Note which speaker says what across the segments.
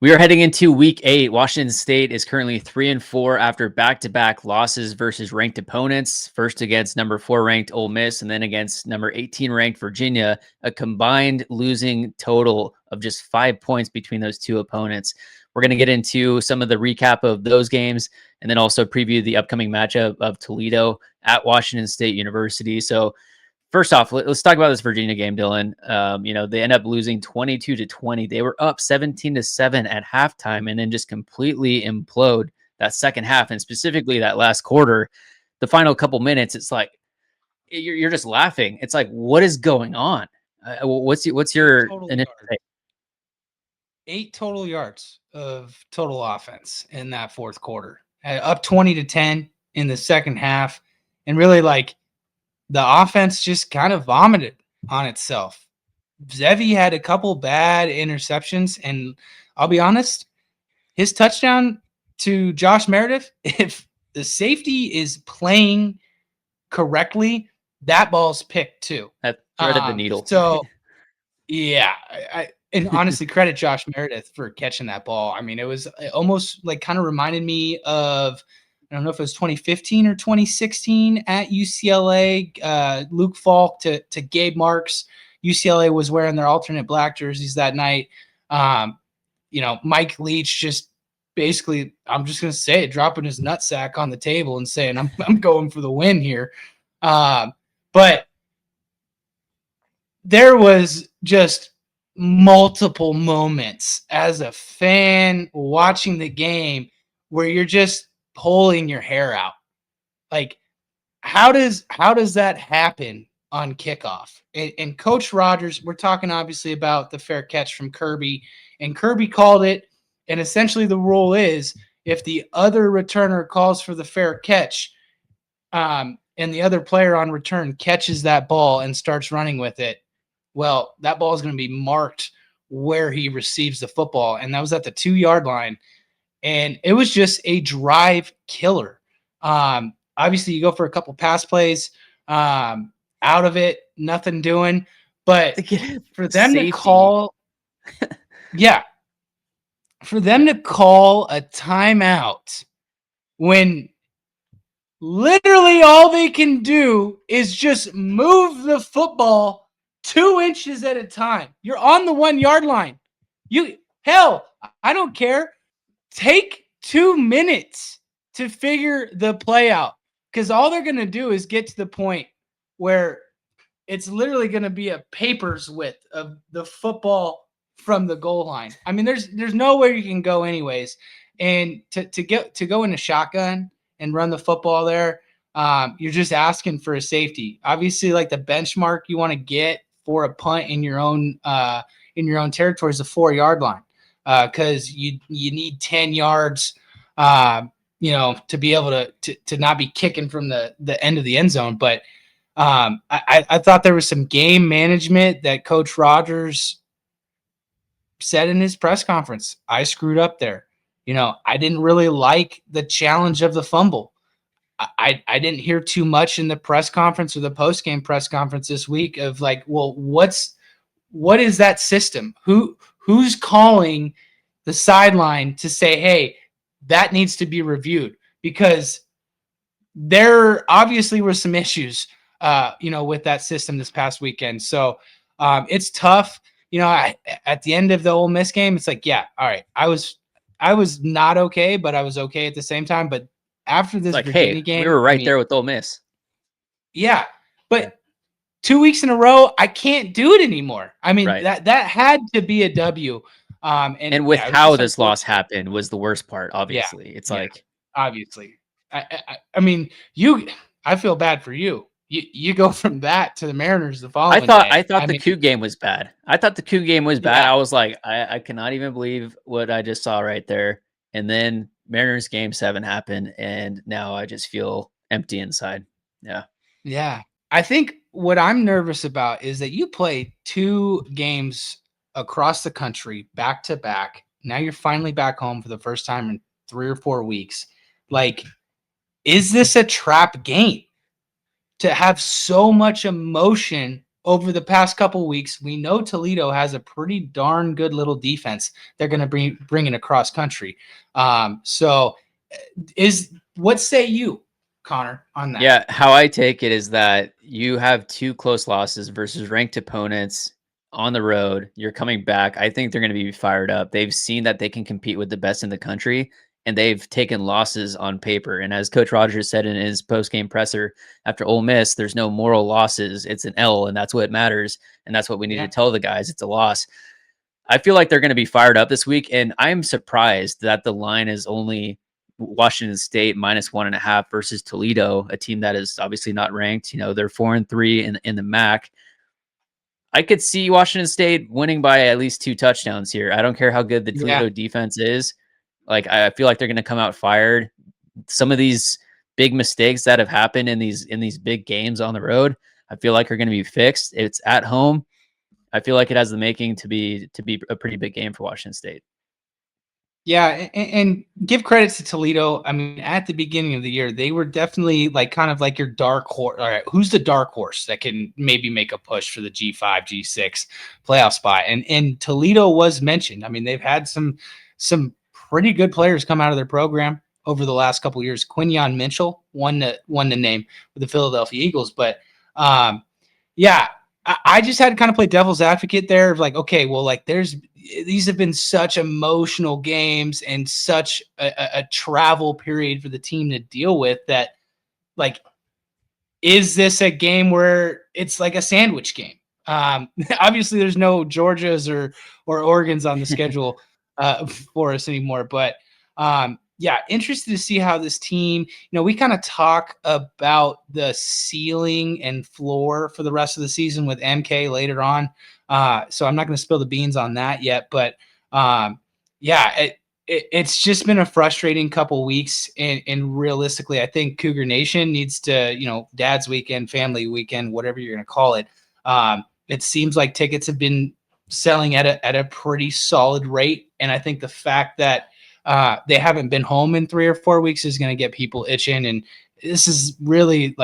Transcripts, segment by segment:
Speaker 1: We are heading into week 8. Washington State is currently 3-4 after back-to-back losses versus ranked opponents. First against number 4 ranked Ole Miss, and then against number 18 ranked Virginia. A combined losing total of just 5 points between those two opponents. We're going to get into some of the recap of those games, and then also preview the upcoming matchup of Toledo at Washington State University. So first off, let's talk about this Virginia game, Dylan. They end up losing 22-20. They were up 17-7 at halftime, and then just completely implode that second half, and specifically that last quarter, the final couple minutes. It's like you're just laughing. It's like, what is going on? What's your initial take?
Speaker 2: 8 total yards of total offense in that fourth quarter, up 20-10 in the second half, and really like the offense just kind of vomited on itself. Zevi had a couple bad interceptions, and I'll be honest, his touchdown to Josh Meredith, if the safety is playing correctly, that ball's picked too.
Speaker 1: That threaded the needle.
Speaker 2: So, yeah, and honestly, credit Josh Meredith for catching that ball. I mean, it almost like kind of reminded me of, I don't know if it was 2015 or 2016 at UCLA. Luke Falk to Gabe Marks. UCLA was wearing their alternate black jerseys that night. Mike Leach just basically, I'm just going to say it, dropping his nutsack on the table and saying, I'm going for the win here. But there was just multiple moments as a fan watching the game where you're just pulling your hair out. Like, how does that happen on kickoff? And Coach Rogers, we're talking obviously about the fair catch from Kirby, and Kirby called it. And essentially the rule is if the other returner calls for the fair catch, and the other player on return catches that ball and starts running with it, well, that ball is going to be marked where he receives the football. And that was at the 2-yard line. And it was just a drive killer. Obviously, you go for a couple pass plays, out of it, nothing doing. But for them to call, for them to call a timeout when literally all they can do is just move the football 2 inches at a time. You're on the 1-yard line. I don't care. Take 2 minutes to figure the play out, because all they're going to do is get to the point where it's literally going to be a paper's width of the football from the goal line. I mean, there's nowhere you can go anyways. And to go in a shotgun and run the football there, you're just asking for a safety. Obviously, like the benchmark you want to get for a punt in your own territory is the 4-yard line, because you need 10 yards, to be able to not be kicking from the end of the end zone. But I thought there was some game management that Coach Rogers said in his press conference. I screwed up there. I didn't really like the challenge of the fumble. I didn't hear too much in the press conference or the post-game press conference this week of like, well, what is that system? Who's calling the sideline to say, hey, that needs to be reviewed? Because there obviously were some issues, with that system this past weekend. So it's tough. At the end of the Ole Miss game, it's like, yeah, all right, I was not okay, but I was okay at the same time. But after this Virginia game,
Speaker 1: we were right there with Ole Miss.
Speaker 2: Yeah, but 2 weeks in a row, I can't do it anymore. I mean, that had to be a W.
Speaker 1: And with how this loss happened was the worst part. Obviously,
Speaker 2: obviously. I mean, I feel bad for you. You go from that to the Mariners the following day.
Speaker 1: I thought the Cougar game was bad. I was like, I cannot even believe what I just saw right there. And then Mariners game 7 happened, and now I just feel empty inside. Yeah.
Speaker 2: Yeah. I think what I'm nervous about is that you play 2 games across the country back to back. Now you're finally back home for the first time in 3 or 4 weeks. Like, is this a trap game to have so much emotion over the past couple weeks, we know Toledo has a pretty darn good little defense they're going to bring in across country. So what say you, Connor, on that?
Speaker 1: Yeah, how I take it is that you have two close losses versus ranked opponents on the road. You're coming back. I think they're going to be fired up. They've seen that they can compete with the best in the country, and they've taken losses on paper. And as Coach Rogers said in his post-game presser after Ole Miss, there's no moral losses. It's an L, and that's what matters. And that's what we need to tell the guys. It's a loss. I feel like they're going to be fired up this week, and I'm surprised that the line is only Washington State -1.5 versus Toledo, a team that is obviously not ranked. They're 4-3 in the MAC. I could see Washington State winning by at least 2 touchdowns here. I don't care how good the Toledo defense is. Like, I feel like they're going to come out fired. Some of these big mistakes that have happened in these big games on the road, I feel like are going to be fixed. It's at home. I feel like it has the making to be a pretty big game for Washington State.
Speaker 2: Yeah, and give credit to Toledo. I mean, at the beginning of the year, they were definitely kind of like your dark horse. All right, who's the dark horse that can maybe make a push for the G5, G6 playoff spot? And Toledo was mentioned. I mean, they've had some pretty good players come out of their program over the last couple of years. Quinyon Mitchell won the name with the Philadelphia Eagles, but yeah. I just had to kind of play devil's advocate there of okay, well, these have been such emotional games and such a travel period for the team to deal with that, is this a game where it's like a sandwich game? Obviously there's no Georgias or Oregons on the schedule for us anymore, but yeah, interested to see how this team, we kind of talk about the ceiling and floor for the rest of the season with MK later on. So I'm not going to spill the beans on that yet, but yeah, it's just been a frustrating couple weeks. And realistically, I think Cougar Nation needs to, dad's weekend, family weekend, whatever you're going to call it. It seems like tickets have been selling at a pretty solid rate. And I think the fact that they haven't been home in 3 or 4 weeks is going to get people itching. And this is really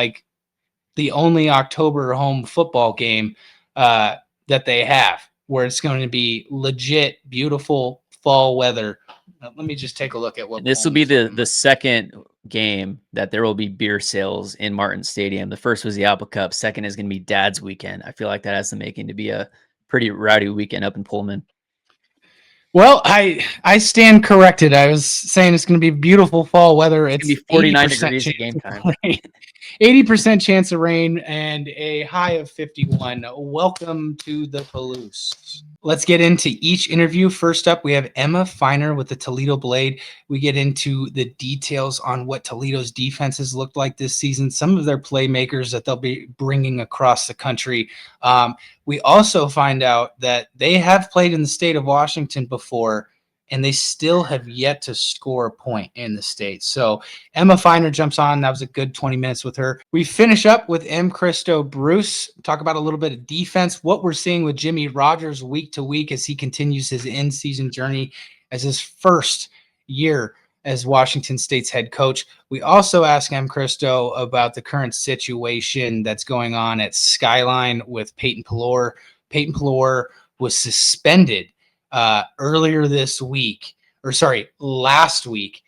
Speaker 2: the only October home football game that they have where it's going to be legit, beautiful fall weather. Let me just take a look at what
Speaker 1: this will be the second game that there will be beer sales in Martin Stadium. The first was the Apple Cup. Second is going to be Dad's Weekend. I feel like that has the making to be a pretty rowdy weekend up in Pullman.
Speaker 2: Well, I stand corrected. I was saying it's going to be beautiful fall weather.
Speaker 1: It's going to be 49 degrees at game time.
Speaker 2: 80% chance of rain and a high of 51. Welcome to the Palouse. Let's get into each interview. First up, we have Emma Feiner with the Toledo Blade. We get into the details on what Toledo's defenses looked like this season, some of their playmakers that they'll be bringing across the country. We also find out that they have played in the state of Washington before, and they still have yet to score a point in the state. So Emma Feiner jumps on. That was a good 20 minutes with her. We finish up with Mkristo Bruce, talk about a little bit of defense, what we're seeing with Jimmy Rogers week to week as he continues his in-season journey as his first year as Washington State's head coach. We also ask Mkristo about the current situation that's going on at Skyline with Peyton Pelor. Peyton Pelor was suspended earlier this week, last week,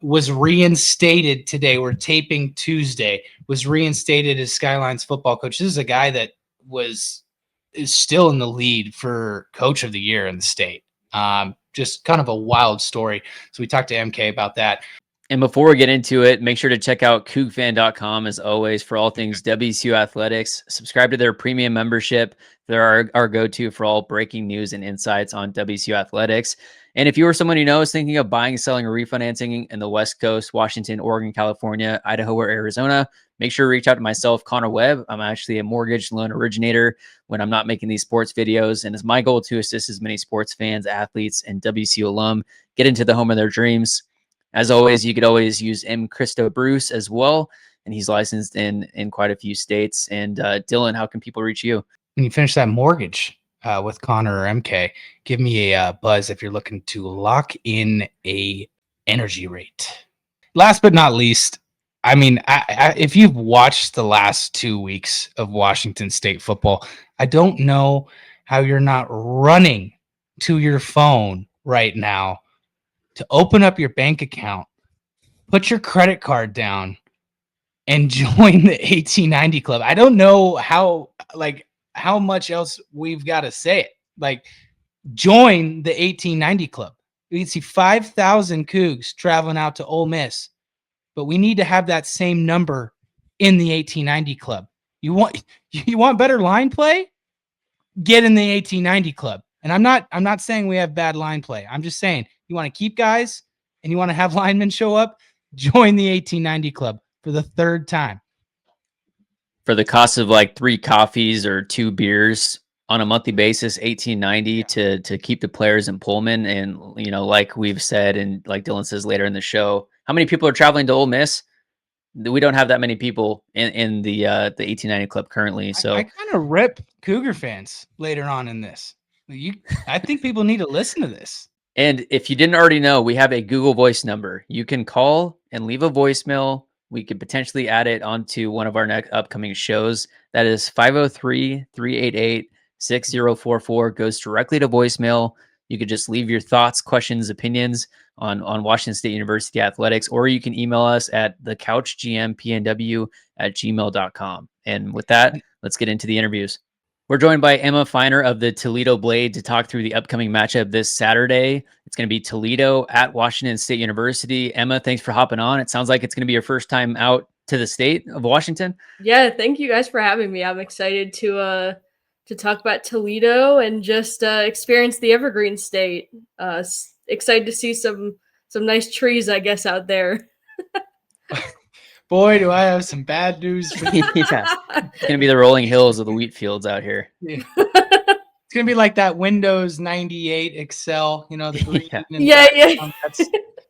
Speaker 2: was reinstated today. We're taping Tuesday, was reinstated as Skyline's football coach. This is a guy that is still in the lead for coach of the year in the state. Just kind of a wild story. So we talked to MK about that.
Speaker 1: And before we get into it, make sure to check out cougfan.com as always for all things WSU athletics. Subscribe to their premium membership. They're our go-to for all breaking news and insights on WSU athletics. And if you or someone you know is thinking of buying, selling, or refinancing in the West Coast, Washington, Oregon, California, Idaho, or Arizona, make sure to reach out to myself, Connor Webb. I'm actually a mortgage loan originator when I'm not making these sports videos. And it's my goal to assist as many sports fans, athletes, and WSU alum get into the home of their dreams. As always, you could always use Mkristo Bruce as well. And he's licensed in quite a few states. And Dylan, how can people reach you?
Speaker 2: When you finish that mortgage with Connor or MK, give me a buzz if you're looking to lock in a energy rate. Last but not least, I mean, if you've watched the last 2 weeks of Washington State football, I don't know how you're not running to your phone right now to open up your bank account, put your credit card down, and join the 1890 club. I don't know how much else we've got to say it. Like, join the 1890 club. You can see 5,000 Cougs traveling out to Ole Miss, but we need to have that same number in the 1890 club. You want better line play? Get in the 1890 club. And I'm not saying we have bad line play. I'm just saying you want to keep guys and you want to have linemen show up, join the 1890 club for the third time.
Speaker 1: For the cost of like 3 coffees or 2 beers on a monthly basis, $18.90 to keep the players in Pullman. And like we've said, and like Dylan says later in the show, how many people are traveling to Ole Miss? We don't have that many people in the 1890 club currently. So
Speaker 2: I kind of rip Cougar fans later on in this. I think people need to listen to this.
Speaker 1: And if you didn't already know, we have a Google Voice number. You can call and leave a voicemail. We could potentially add it onto one of our next upcoming shows. That is 503-388-6044. Goes directly to voicemail. You could just leave your thoughts, questions, opinions on Washington State University athletics, or you can email us at thecouchgmpnw@gmail.com. And with that, let's get into the interviews. We're joined by Emma Feiner of the Toledo Blade to talk through the upcoming matchup this Saturday. It's going to be Toledo at Washington State University. Emma, thanks for hopping on. It sounds like it's going to be your first time out to the state of Washington.
Speaker 3: Yeah, thank you guys for having me. I'm excited to talk about Toledo and just experience the Evergreen State. Excited to see some nice trees, I guess, out there.
Speaker 2: Boy, do I have some bad news for you.
Speaker 1: Yeah. It's going to be the rolling hills of the wheat fields out here.
Speaker 2: Yeah. It's going to be like that Windows 98 Excel, the green.
Speaker 3: Yeah.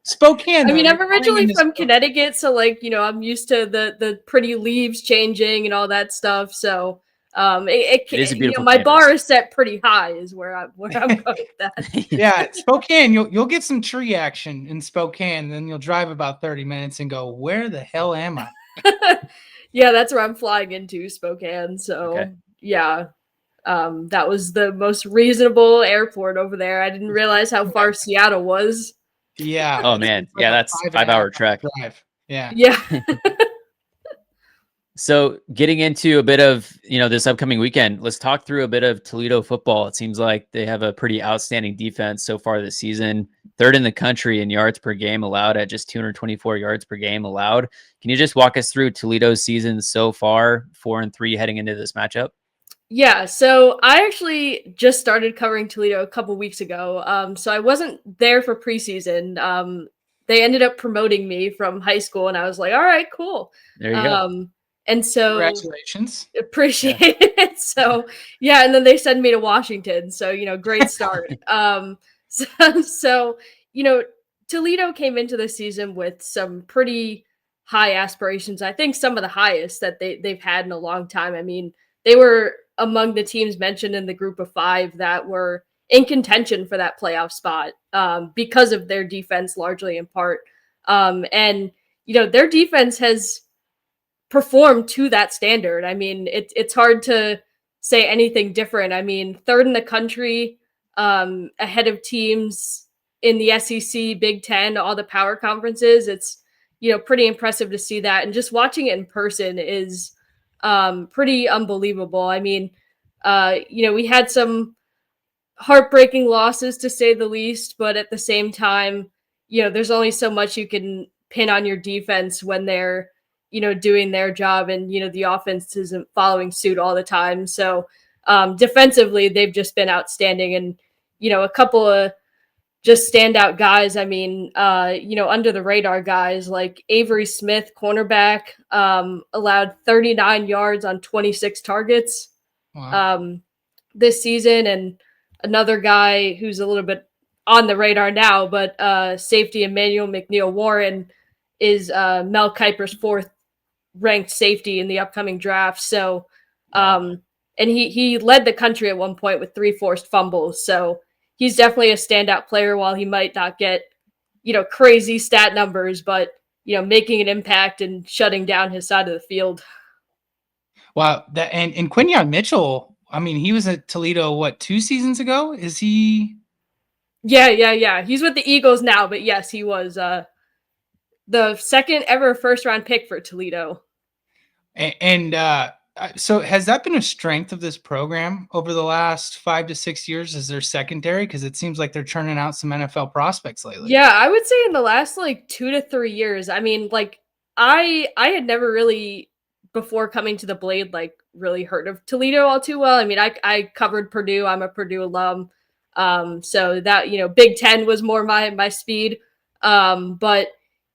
Speaker 2: Spokane.
Speaker 3: I mean, I'm originally from Connecticut, so I'm used to the pretty leaves changing and all that stuff. So it
Speaker 1: is a beautiful
Speaker 3: my
Speaker 1: campus.
Speaker 3: Bar is set pretty high, is where I'm going with that.
Speaker 2: Yeah, Spokane, you'll get some tree action in Spokane, then you'll drive about 30 minutes and go, where the hell am I?
Speaker 3: Yeah, that's where I'm flying into, Spokane. So
Speaker 1: Okay.
Speaker 3: Yeah. That was the most reasonable airport over there. I didn't realize how far Seattle was.
Speaker 2: Yeah.
Speaker 1: Oh man. Yeah, that's 5-hour trek.
Speaker 2: Drive. Yeah.
Speaker 3: Yeah.
Speaker 1: So getting into a bit of, this upcoming weekend, let's talk through a bit of Toledo football. It seems like they have a pretty outstanding defense so far this season. 3rd in the country in yards per game allowed at just 224 yards per game allowed. Can you just walk us through Toledo's season so far, 4-3 heading into this matchup?
Speaker 3: Yeah, so I actually just started covering Toledo a couple weeks ago. So I wasn't there for preseason. They ended up promoting me from high school, and I was like, all right, cool.
Speaker 1: There you go.
Speaker 3: And so
Speaker 2: congratulations.
Speaker 3: Appreciate it. So yeah, and then they send me to Washington. So, great start. So, Toledo came into the season with some pretty high aspirations. I think some of the highest that they've had in a long time. I mean, they were among the teams mentioned in the group of 5 that were in contention for that playoff spot because of their defense, largely in part. And, their defense has performed to that standard. I mean, it's hard to say anything different. I mean, 3rd in the country, ahead of teams in the SEC, Big Ten, all the power conferences. It's, pretty impressive to see that. And just watching it in person is pretty unbelievable. I mean, we had some heartbreaking losses, to say the least, but at the same time, there's only so much you can pin on your defense when they're, doing their job and, the offense isn't following suit all the time. So defensively, they've just been outstanding. And, a couple of just standout guys. I mean, under the radar guys like Avery Smith, cornerback, allowed 39 yards on 26 targets this season. And another guy who's a little bit on the radar now, but safety Emmanuel McNeil-Warren is Mel Kiper's 4th ranked safety in the upcoming draft. So, and he led the country at one point with 3 forced fumbles. So he's definitely a standout player. While he might not get, crazy stat numbers, but making an impact and shutting down his side of the field.
Speaker 2: Wow, and Quinyon Mitchell, I mean, he was at Toledo 2 seasons ago? Is he?
Speaker 3: Yeah. He's with the Eagles now, but yes, he was the second ever first round pick for Toledo.
Speaker 2: And so has that been a strength of this program over the last 5 to 6 years? Is their secondary? Because it seems like they're churning out some NFL prospects lately.
Speaker 3: Yeah, I would say in the last 2 to 3 years. I mean, I had never really before coming to the Blade really heard of Toledo all too well. I mean, I covered Purdue. I'm a Purdue alum. So that, Big Ten was more my speed. But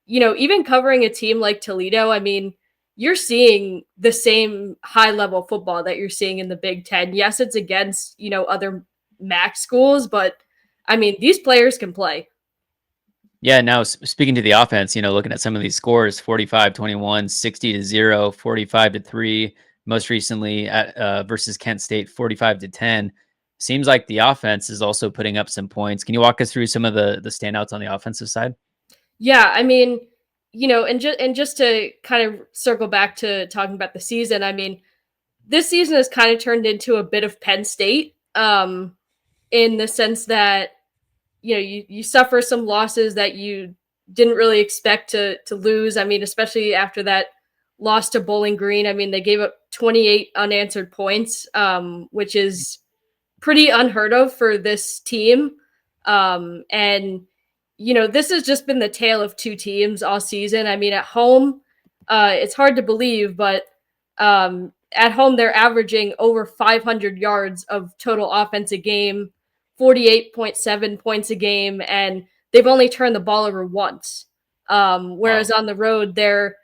Speaker 3: even covering a team like Toledo, I mean, you're seeing the same high level football that you're seeing in the Big Ten. Yes, it's against, other MAC schools, but I mean, these players can play.
Speaker 1: Yeah, now speaking to the offense, looking at some of these scores, 45-21, 60-0, 45-3, most recently at versus Kent State, 45-10. Seems like the offense is also putting up some points. Can you walk us through some of the standouts on the offensive side?
Speaker 3: Yeah, I mean, and just to kind of circle back to talking about the season, I mean, this season has kind of turned into a bit of Penn State, in the sense that you suffer some losses that you didn't really expect to lose. I mean, especially after that loss to Bowling Green. I mean, they gave up 28 unanswered points, which is pretty unheard of for this team. And this has just been the tale of two teams all season. I mean, at home, it's hard to believe, but at home they're averaging over 500 yards of total offense a game, 48.7 points a game, and they've only turned the ball over once. Whereas on the road, they're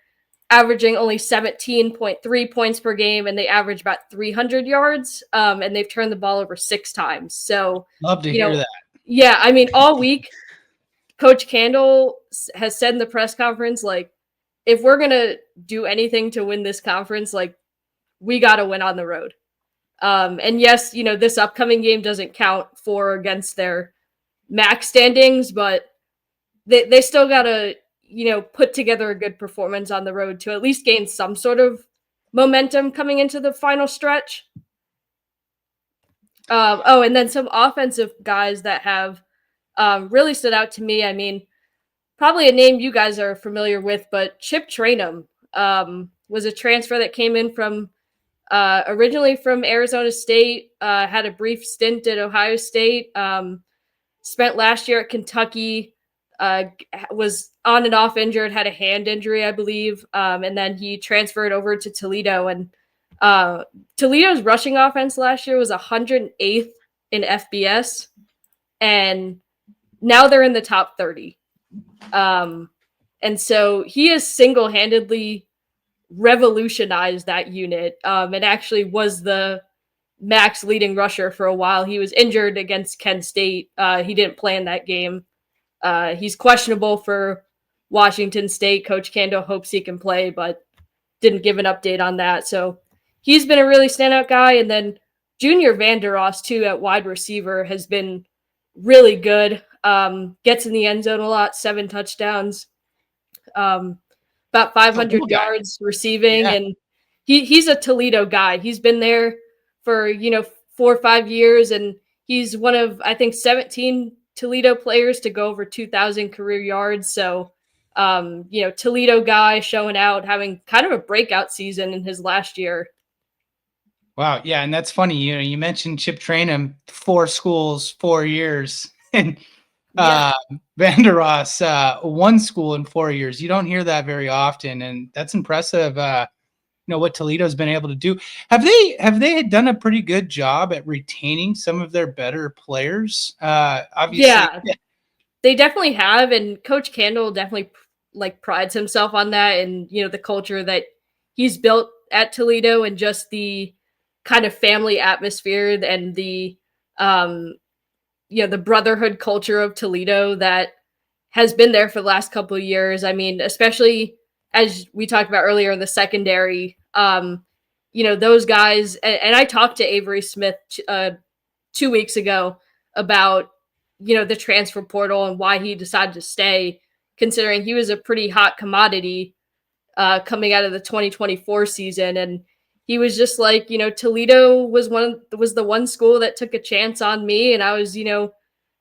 Speaker 3: averaging only 17.3 points per game, and they average about 300 yards, and they've turned the ball over 6 times. So
Speaker 2: Love to hear that.
Speaker 3: Yeah, I mean, all week, Coach Candle has said in the press conference, if we're going to do anything to win this conference, we got to win on the road. And yes, this upcoming game doesn't count for against their MAC standings, but they still got to, put together a good performance on the road to at least gain some sort of momentum coming into the final stretch. And then some offensive guys that have really stood out to me. I mean, probably a name you guys are familiar with, but Chip Trainum was a transfer that came in from originally from Arizona State, had a brief stint at Ohio State, spent last year at Kentucky, was on and off injured, had a hand injury, I believe, and then he transferred over to Toledo. And Toledo's rushing offense last year was 108th in FBS, and now they're in the top 30. And so he has single-handedly revolutionized that unit, and actually was the MAC's leading rusher for a while. He was injured against Kent State. He didn't play in that game. He's questionable for Washington State. Coach Cando hopes he can play, but didn't give an update on that. So he's been a really standout guy. And then Junior Vanderos, too, at wide receiver has been really good. Gets in the end zone a lot, 7 touchdowns, about 500 yards receiving. Yeah. And he's a Toledo guy. He's been there for, 4 or 5 years, and he's one of, I think, 17 Toledo players to go over 2,000 career yards. So, Toledo guy showing out, having kind of a breakout season in his last year.
Speaker 2: Wow. Yeah. And that's funny. You mentioned Chip Trainum, 4 schools, 4 years, and Vanderos, 1 school in 4 years. You don't hear that very often. And that's impressive. What Toledo's been able to do. Have they done a pretty good job at retaining some of their better players? Obviously.
Speaker 3: Yeah, they definitely have. And Coach Candle definitely prides himself on that. And, the culture that he's built at Toledo, and just the kind of family atmosphere and the, the brotherhood culture of Toledo that has been there for the last couple of years. I mean, especially as we talked about earlier in the secondary, those guys, and I talked to Avery Smith 2 weeks ago about, the transfer portal and why he decided to stay. considering he was a pretty hot commodity coming out of the 2024 season. And he was just like, Toledo was the one school that took a chance on me, and I was,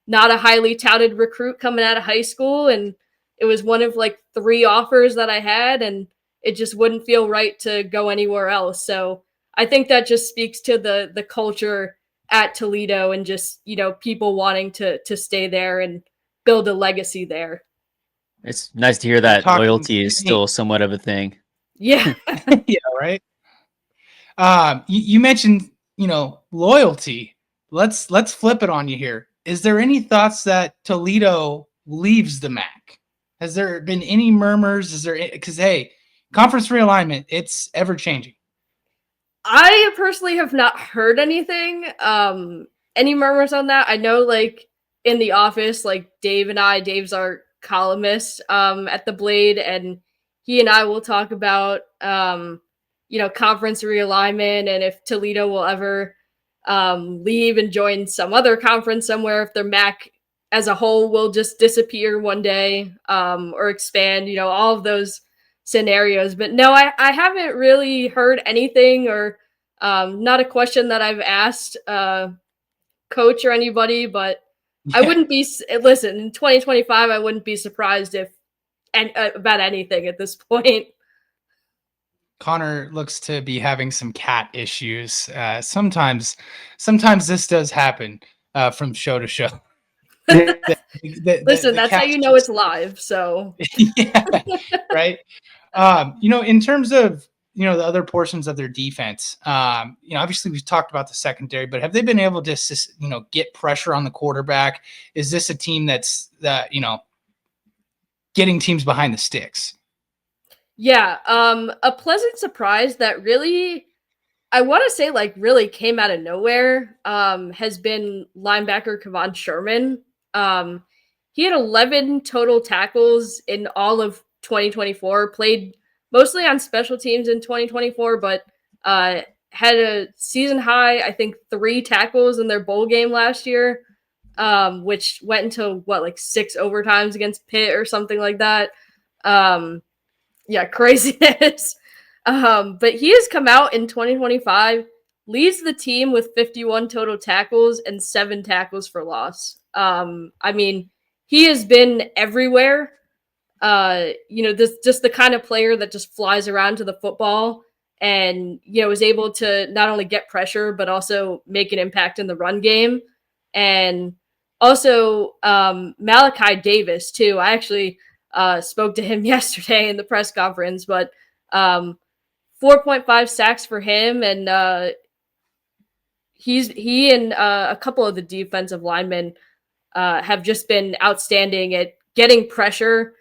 Speaker 3: not a highly touted recruit coming out of high school, and it was one of like 3 offers that I had, and it just wouldn't feel right to go anywhere else. So I think that just speaks to the culture at Toledo, and just, people wanting to stay there and build a legacy there.
Speaker 1: It's nice to hear that loyalty is still somewhat of a thing.
Speaker 3: Yeah.
Speaker 2: Yeah, right. You mentioned, loyalty. Let's flip it on you here. Is there any thoughts that Toledo leaves the MAC? Has there been any murmurs? Because hey, conference realignment, it's ever changing.
Speaker 3: I personally have not heard anything. Any murmurs on that? I know, like, in the office, like Dave's our columnist at the Blade, and he and I will talk about conference realignment, and if Toledo will ever leave and join some other conference somewhere, if their MAC as a whole will just disappear one day or expand, all of those scenarios. But no, I haven't really heard anything, or not a question that I've asked coach or anybody, but I wouldn't be, listen, in 2025, I wouldn't be surprised if about anything at this point.
Speaker 2: Connor looks to be having some cat issues. Sometimes this does happen from show to show.
Speaker 3: Listen, that's how you know it's live. So
Speaker 2: yeah, right. In terms of the other portions of their defense, obviously we've talked about the secondary, but have they been able to get pressure on the quarterback? Is this a team that's getting teams behind the sticks?
Speaker 3: Yeah, a pleasant surprise that really, I want to say, like, really came out of nowhere, has been linebacker Kevon Sherman. He had 11 total tackles in all of 2024, played mostly on special teams in 2024, but had a season high, I think, 3 tackles in their bowl game last year, which went into, 6 overtimes against Pitt or something like that. Yeah, craziness. But he has come out in 2025, leads the team with 51 total tackles and 7 tackles for loss. I mean, he has been everywhere. This just the kind of player that just flies around to the football and, is able to not only get pressure, but also make an impact in the run game. And also Malachi Davis, too. I actually spoke to him yesterday in the press conference, but 4.5 sacks for him, and he and a couple of the defensive linemen have just been outstanding at getting pressure,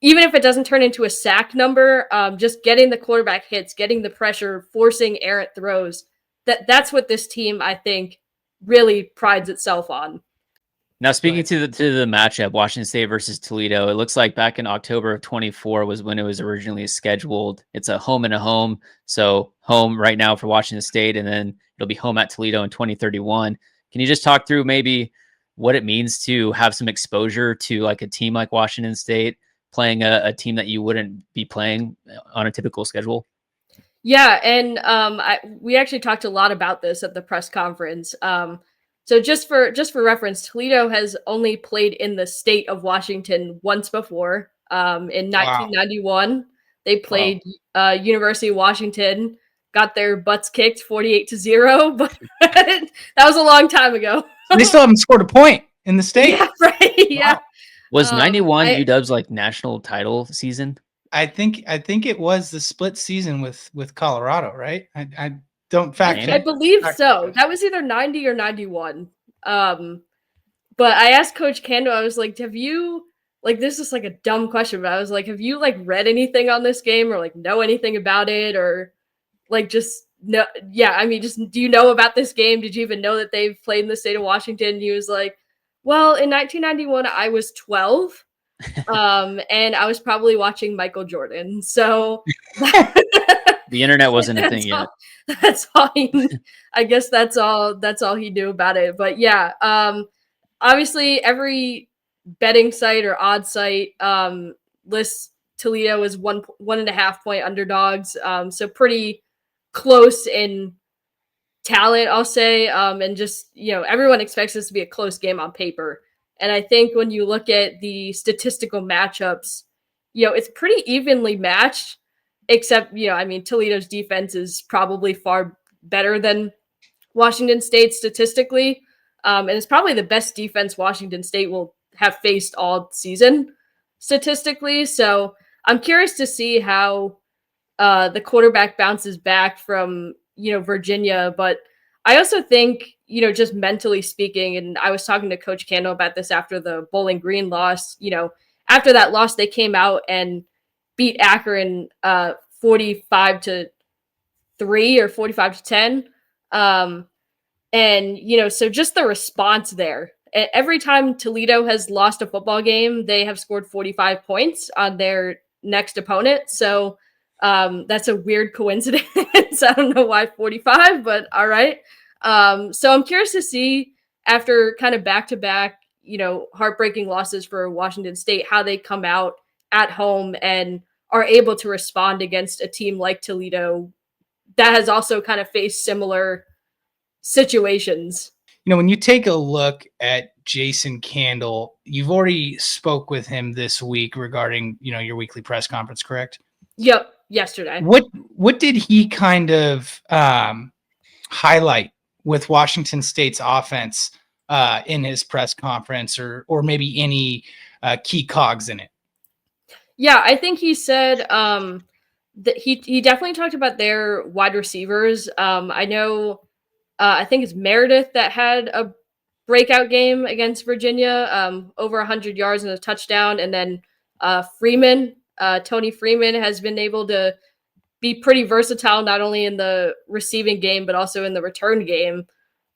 Speaker 3: even if it doesn't turn into a sack number. Just getting the quarterback hits, getting the pressure, forcing errant throws. That's what this team, I think, really prides itself on.
Speaker 1: Now, speaking to the matchup, Washington State versus Toledo, it looks like back in October of 24 was when it was originally scheduled. It's a home and a home. So home right now for Washington State, and then it'll be home at Toledo in 2031. Can you just talk through maybe what it means to have some exposure to like a team like Washington State playing a team that you wouldn't be playing on a typical schedule?
Speaker 3: Yeah, and we actually talked a lot about this at the press conference. So just for reference, Toledo has only played in the state of Washington once before. In 1991, wow. They played University of Washington, got their butts kicked 48-0, but that was a long time ago.
Speaker 2: They still haven't scored a point in the state.
Speaker 3: Yeah, right. Yeah.
Speaker 1: Wow. Was 91 UW's like national title season?
Speaker 2: I think it was the split season with Colorado, right? I don't fact check.
Speaker 3: I believe so. That was either 90 or 91. But I asked Coach Kando, I was like, have you, like, this is like a dumb question, but I was like, have you like read anything on this game or like know anything about it, or like just no? Yeah, I mean, just do you know about this game? Did you even know that they've played in the state of Washington? And he was like, well, in 1991, I was 12. And I was probably watching Michael Jordan. So
Speaker 1: the internet wasn't a thing yet.
Speaker 3: That's all I guess that's all he knew about it. But yeah, obviously every betting site or odd site lists Toledo as 1.5 point underdogs. So pretty close in talent, I'll say. And just, everyone expects this to be a close game on paper. And I think when you look at the statistical matchups, it's pretty evenly matched, except, Toledo's defense is probably far better than Washington State statistically. And it's probably the best defense Washington State will have faced all season statistically. So I'm curious to see how the quarterback bounces back from, Virginia. But I also think, just mentally speaking, and I was talking to Coach Candle about this after the Bowling Green loss, after that loss, they came out and beat Akron 45-3 or 45-10. And, so just the response there. Every time Toledo has lost a football game, they have scored 45 points on their next opponent. So that's a weird coincidence. I don't know why 45, but all right. So I'm curious to see, after kind of back-to-back, heartbreaking losses for Washington State, how they come out at home and are able to respond against a team like Toledo that has also kind of faced similar situations.
Speaker 2: When you take a look at Jason Candle, you've already spoke with him this week regarding, your weekly press conference, correct?
Speaker 3: Yep, yesterday.
Speaker 2: What did he kind of highlight with Washington State's offense in his press conference, or maybe any key cogs in it?
Speaker 3: Yeah, I think he said that he definitely talked about their wide receivers. I know, I think it's Meredith that had a breakout game against Virginia, over 100 yards and a touchdown. And then Tony Freeman has been able to be pretty versatile, not only in the receiving game, but also in the return game.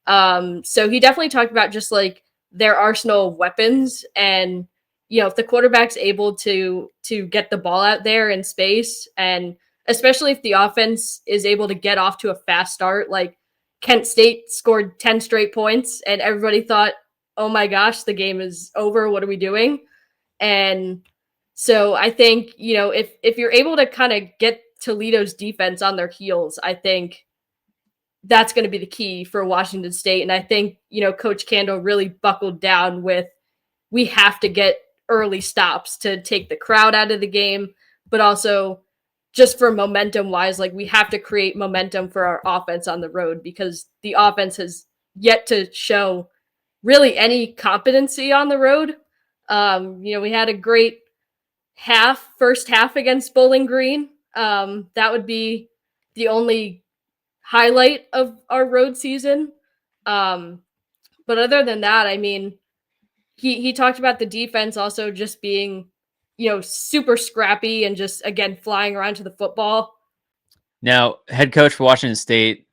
Speaker 3: So he definitely talked about just like their arsenal of weapons. And, if the quarterback's able to get the ball out there in space, and especially if the offense is able to get off to a fast start, like Kent State scored 10 straight points and everybody thought, oh my gosh, the game is over. What are we doing? And so I think, if you're able to kind of get Toledo's defense on their heels, I think that's going to be the key for Washington State. And I think, Coach Candle really buckled down with, we have to get early stops to take the crowd out of the game, but also just for momentum wise, like we have to create momentum for our offense on the road, because the offense has yet to show really any competency on the road. We had a great first half against Bowling Green. That would be the only highlight of our road season. But other than that, I mean, he talked about the defense also just being, super scrappy and just, again, flying around to the football.
Speaker 1: Now, head coach for Washington State,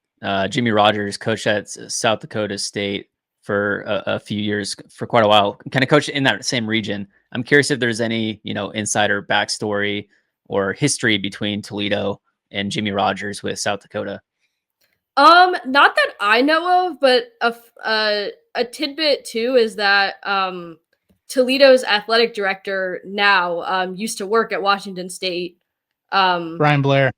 Speaker 1: Jimmy Rogers, coached at South Dakota State for a few years, for quite a while, kind of coached in that same region. I'm curious if there's any, insider backstory or history between Toledo and Jimmy Rogers with South Dakota.
Speaker 3: Not that I know of, but a tidbit too is that Toledo's athletic director now used to work at Washington State.
Speaker 2: Brian Blair.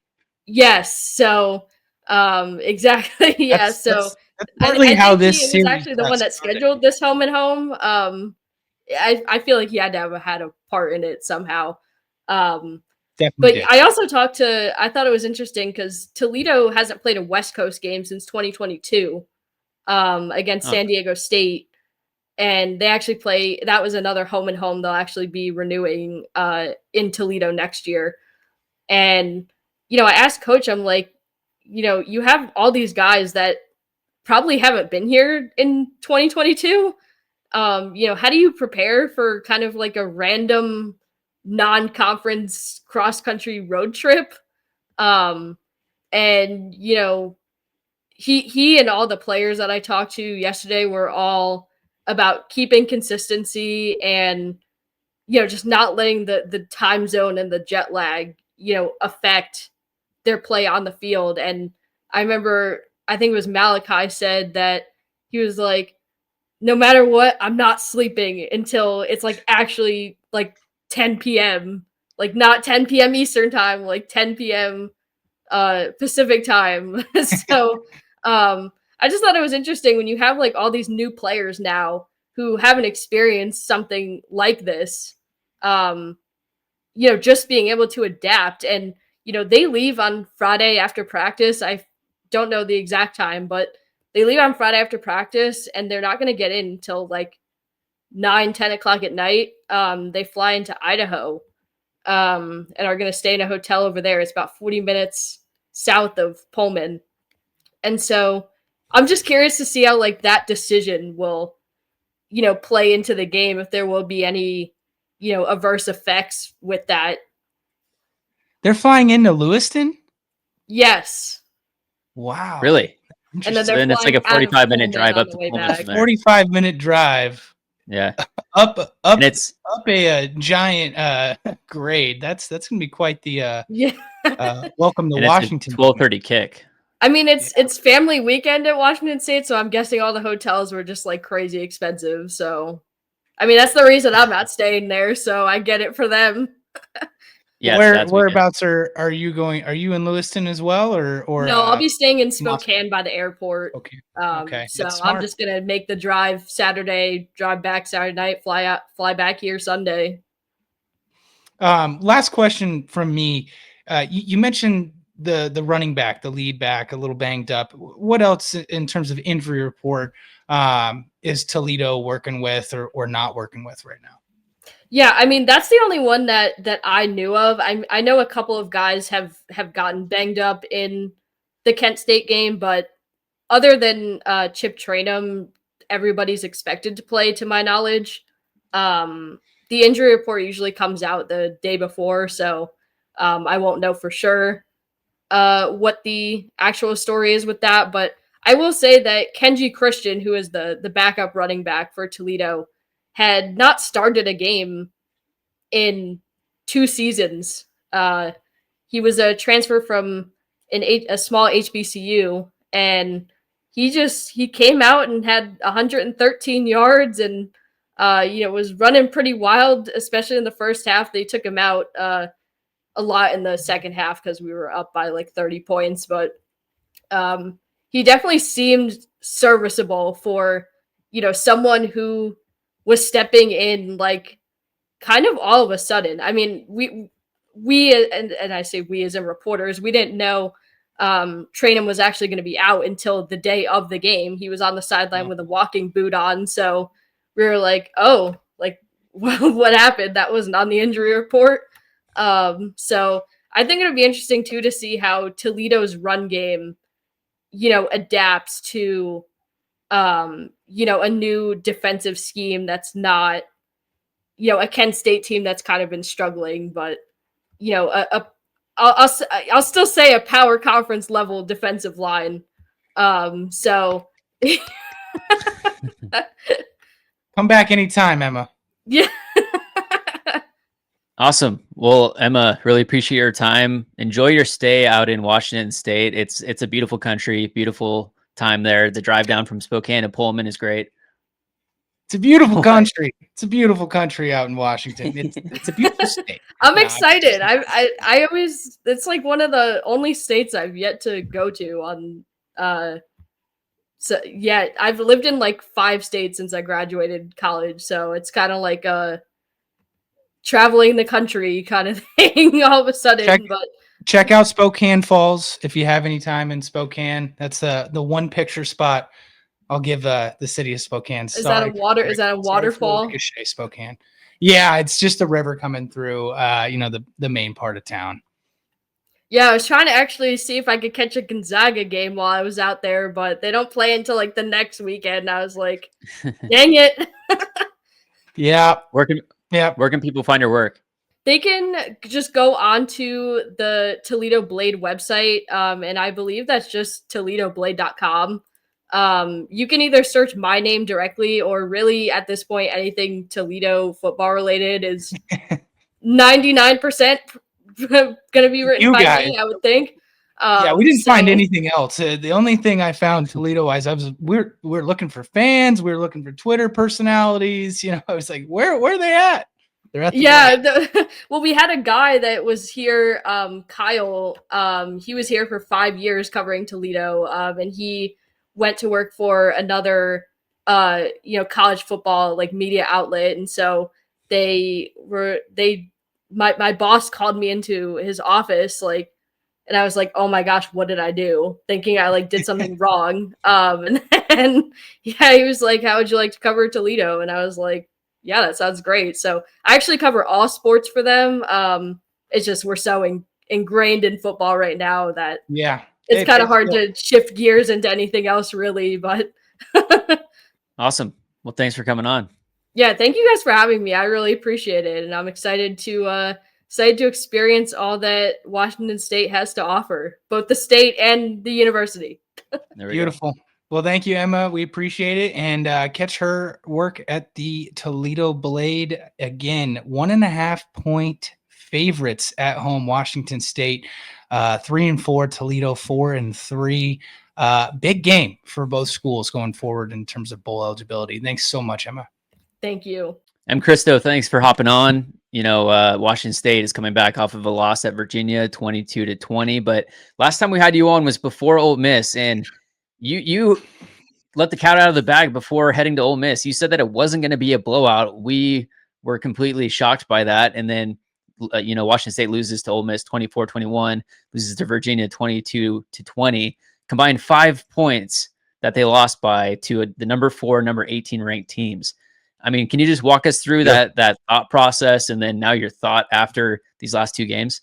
Speaker 3: Yes. So exactly. Yeah. That's
Speaker 2: partly how this
Speaker 3: he
Speaker 2: series
Speaker 3: was actually the one that scheduled this home and home. I feel like he had to have had a part in it somehow. But I also I thought it was interesting because Toledo hasn't played a West Coast game since 2022 against San Diego State. And they actually that was another home and home they'll actually be renewing in Toledo next year. And, I asked Coach, I'm like, you have all these guys that probably haven't been here in 2022. How do you prepare for kind of like a random non-conference cross-country road trip? And, he and all the players that I talked to yesterday were all about keeping consistency and, just not letting the time zone and the jet lag, affect their play on the field. And I remember, I think it was Malachi said that he was like, no matter what, I'm not sleeping until it's like actually like 10 p.m. Like not 10 p.m. Eastern time, like 10 p.m. Pacific time. So I just thought it was interesting when you have like all these new players now who haven't experienced something like this. Just being able to adapt, and they leave on Friday after practice. I don't know the exact time, but they leave on Friday after practice, and they're not going to get in until like 9-10 o'clock at night. They fly into Idaho, and are going to stay in a hotel over there. It's about 40 minutes south of Pullman. And so I'm just curious to see how like that decision will, play into the game, if there will be any, adverse effects with that.
Speaker 2: They're flying into Lewiston?
Speaker 3: Yes.
Speaker 2: Wow.
Speaker 1: Really?
Speaker 3: And then they're
Speaker 1: And it's like a
Speaker 3: flying out of
Speaker 1: 45-minute drive
Speaker 3: Pullman
Speaker 1: up
Speaker 3: on
Speaker 1: to
Speaker 3: the way
Speaker 1: Pullman
Speaker 3: back.
Speaker 1: from there.
Speaker 2: 45-minute drive
Speaker 1: Yeah.
Speaker 2: up
Speaker 1: And it's
Speaker 2: a giant grade. That's gonna be quite the
Speaker 3: Yeah.
Speaker 2: welcome to
Speaker 1: and
Speaker 2: Washington.
Speaker 1: It's a 12:30 kick.
Speaker 3: I mean, it's family weekend at Washington State, so I'm guessing all the hotels were just like crazy expensive. So, I mean, that's the reason I'm not staying there. So I get it for them.
Speaker 1: Yeah.
Speaker 2: Whereabouts are you going? Are you in Lewiston as well, or
Speaker 3: No, I'll be staying in Spokane
Speaker 2: Moscow?
Speaker 3: by the airport.
Speaker 2: Okay.
Speaker 3: So
Speaker 2: That's
Speaker 3: I'm
Speaker 2: smart.
Speaker 3: just gonna make the drive Saturday, drive back Saturday night, fly back here Sunday.
Speaker 2: Last question from me. You mentioned the running back, the lead back, a little banged up. What else in terms of injury report is Toledo working with or not working with right now?
Speaker 3: Yeah, I mean that's the only one that I knew of. I know a couple of guys have gotten banged up in the Kent State game, but other than Chip Trainum, everybody's expected to play, to my knowledge. The injury report usually comes out the day before, so I won't know for sure what the actual story is with that. But I will say that Kenji Christian, who is the backup running back for Toledo, had not started a game in 2 seasons. He was a transfer from a small HBCU, and he came out and had 113 yards and was running pretty wild, especially in the first half. They took him out a lot in the second half because we were up by like 30 points, but he definitely seemed serviceable for someone who was stepping in like kind of all of a sudden. I mean, we and I say we as in reporters, we didn't know Trainum was actually going to be out until the day of the game. He was on the sideline with a walking boot on, so we were like, oh, like what happened? That wasn't on the injury report. So I think it'll be interesting too to see how Toledo's run game, adapts to a new defensive scheme that's not a Kent State team that's kind of been struggling, but I'll still say a power conference level defensive line. So
Speaker 2: Come back anytime, Emma.
Speaker 3: yeah.
Speaker 1: Awesome. Well, Emma, really appreciate your time. Enjoy your stay out in Washington State. It's a beautiful country, beautiful time there. The drive down from Spokane to Pullman is great.
Speaker 2: It's a beautiful country. It's a beautiful country out in Washington. It's a beautiful state.
Speaker 3: I'm excited. I always, it's like one of the only states I've yet to go to on so yeah, I've lived in like 5 states since I graduated college, so it's kind of like a traveling the country kind of thing all of a sudden.
Speaker 2: Check out Spokane Falls if you have any time in Spokane. That's the one picture spot I'll give the city of Spokane.
Speaker 3: Is that a waterfall?
Speaker 2: Ricochet, Spokane. Yeah, it's just a river coming through the main part of town.
Speaker 3: Yeah, I was trying to actually see if I could catch a Gonzaga game while I was out there, but they don't play until like the next weekend. I was like, dang it.
Speaker 2: Yeah.
Speaker 1: Where can people find your work?
Speaker 3: They can just go onto the Toledo Blade website, and I believe that's just toledoblade.com. You can either search my name directly, or really at this point, anything Toledo football related is 99% going to be written by me, I would think.
Speaker 2: Yeah, we didn't find
Speaker 3: So-
Speaker 2: anything else. The only thing I found Toledo-wise, we're looking for fans, we're looking for Twitter personalities. I was like, where are they at? They're at the
Speaker 3: Yeah, well, we had a guy that was here, Kyle. He was here for 5 years covering Toledo, and he went to work for another, college football like media outlet, and so my boss called me into his office, like, and I was like, oh my gosh, what did I do? Thinking I like did something wrong. And then yeah, he was like, how would you like to cover Toledo? And I was like, yeah, that sounds great. So I actually cover all sports for them. It's just we're so ingrained in football right now that
Speaker 2: Yeah.
Speaker 3: it's kind of hard to shift gears into anything else, really. But
Speaker 1: Awesome. Well, thanks for coming on.
Speaker 3: yeah, thank you guys for having me. I really appreciate it, and I'm excited to experience all that Washington State has to offer, both the state and the university.
Speaker 2: Beautiful. Well, thank you, Emma. We appreciate it. And catch her work at the Toledo Blade again. 1.5 point favorites at home, Washington State. 3-4, Toledo 4-3. Big game for both schools going forward in terms of bowl eligibility. Thanks so much, Emma.
Speaker 3: Thank you.
Speaker 1: Mkristo, thanks for hopping on. Washington State is coming back off of a loss at Virginia, 22-20. But last time we had you on was before Ole Miss, and you let the cat out of the bag before heading to Ole Miss. You said that it wasn't going to be a blowout. We were completely shocked by that. And then, Washington State loses to Ole Miss 24-21, loses to Virginia 22-20, combined 5 points that they lost by to the number 4, number 18 ranked teams. I mean, can you just walk us through that thought process, and then now your thought after these last 2 games?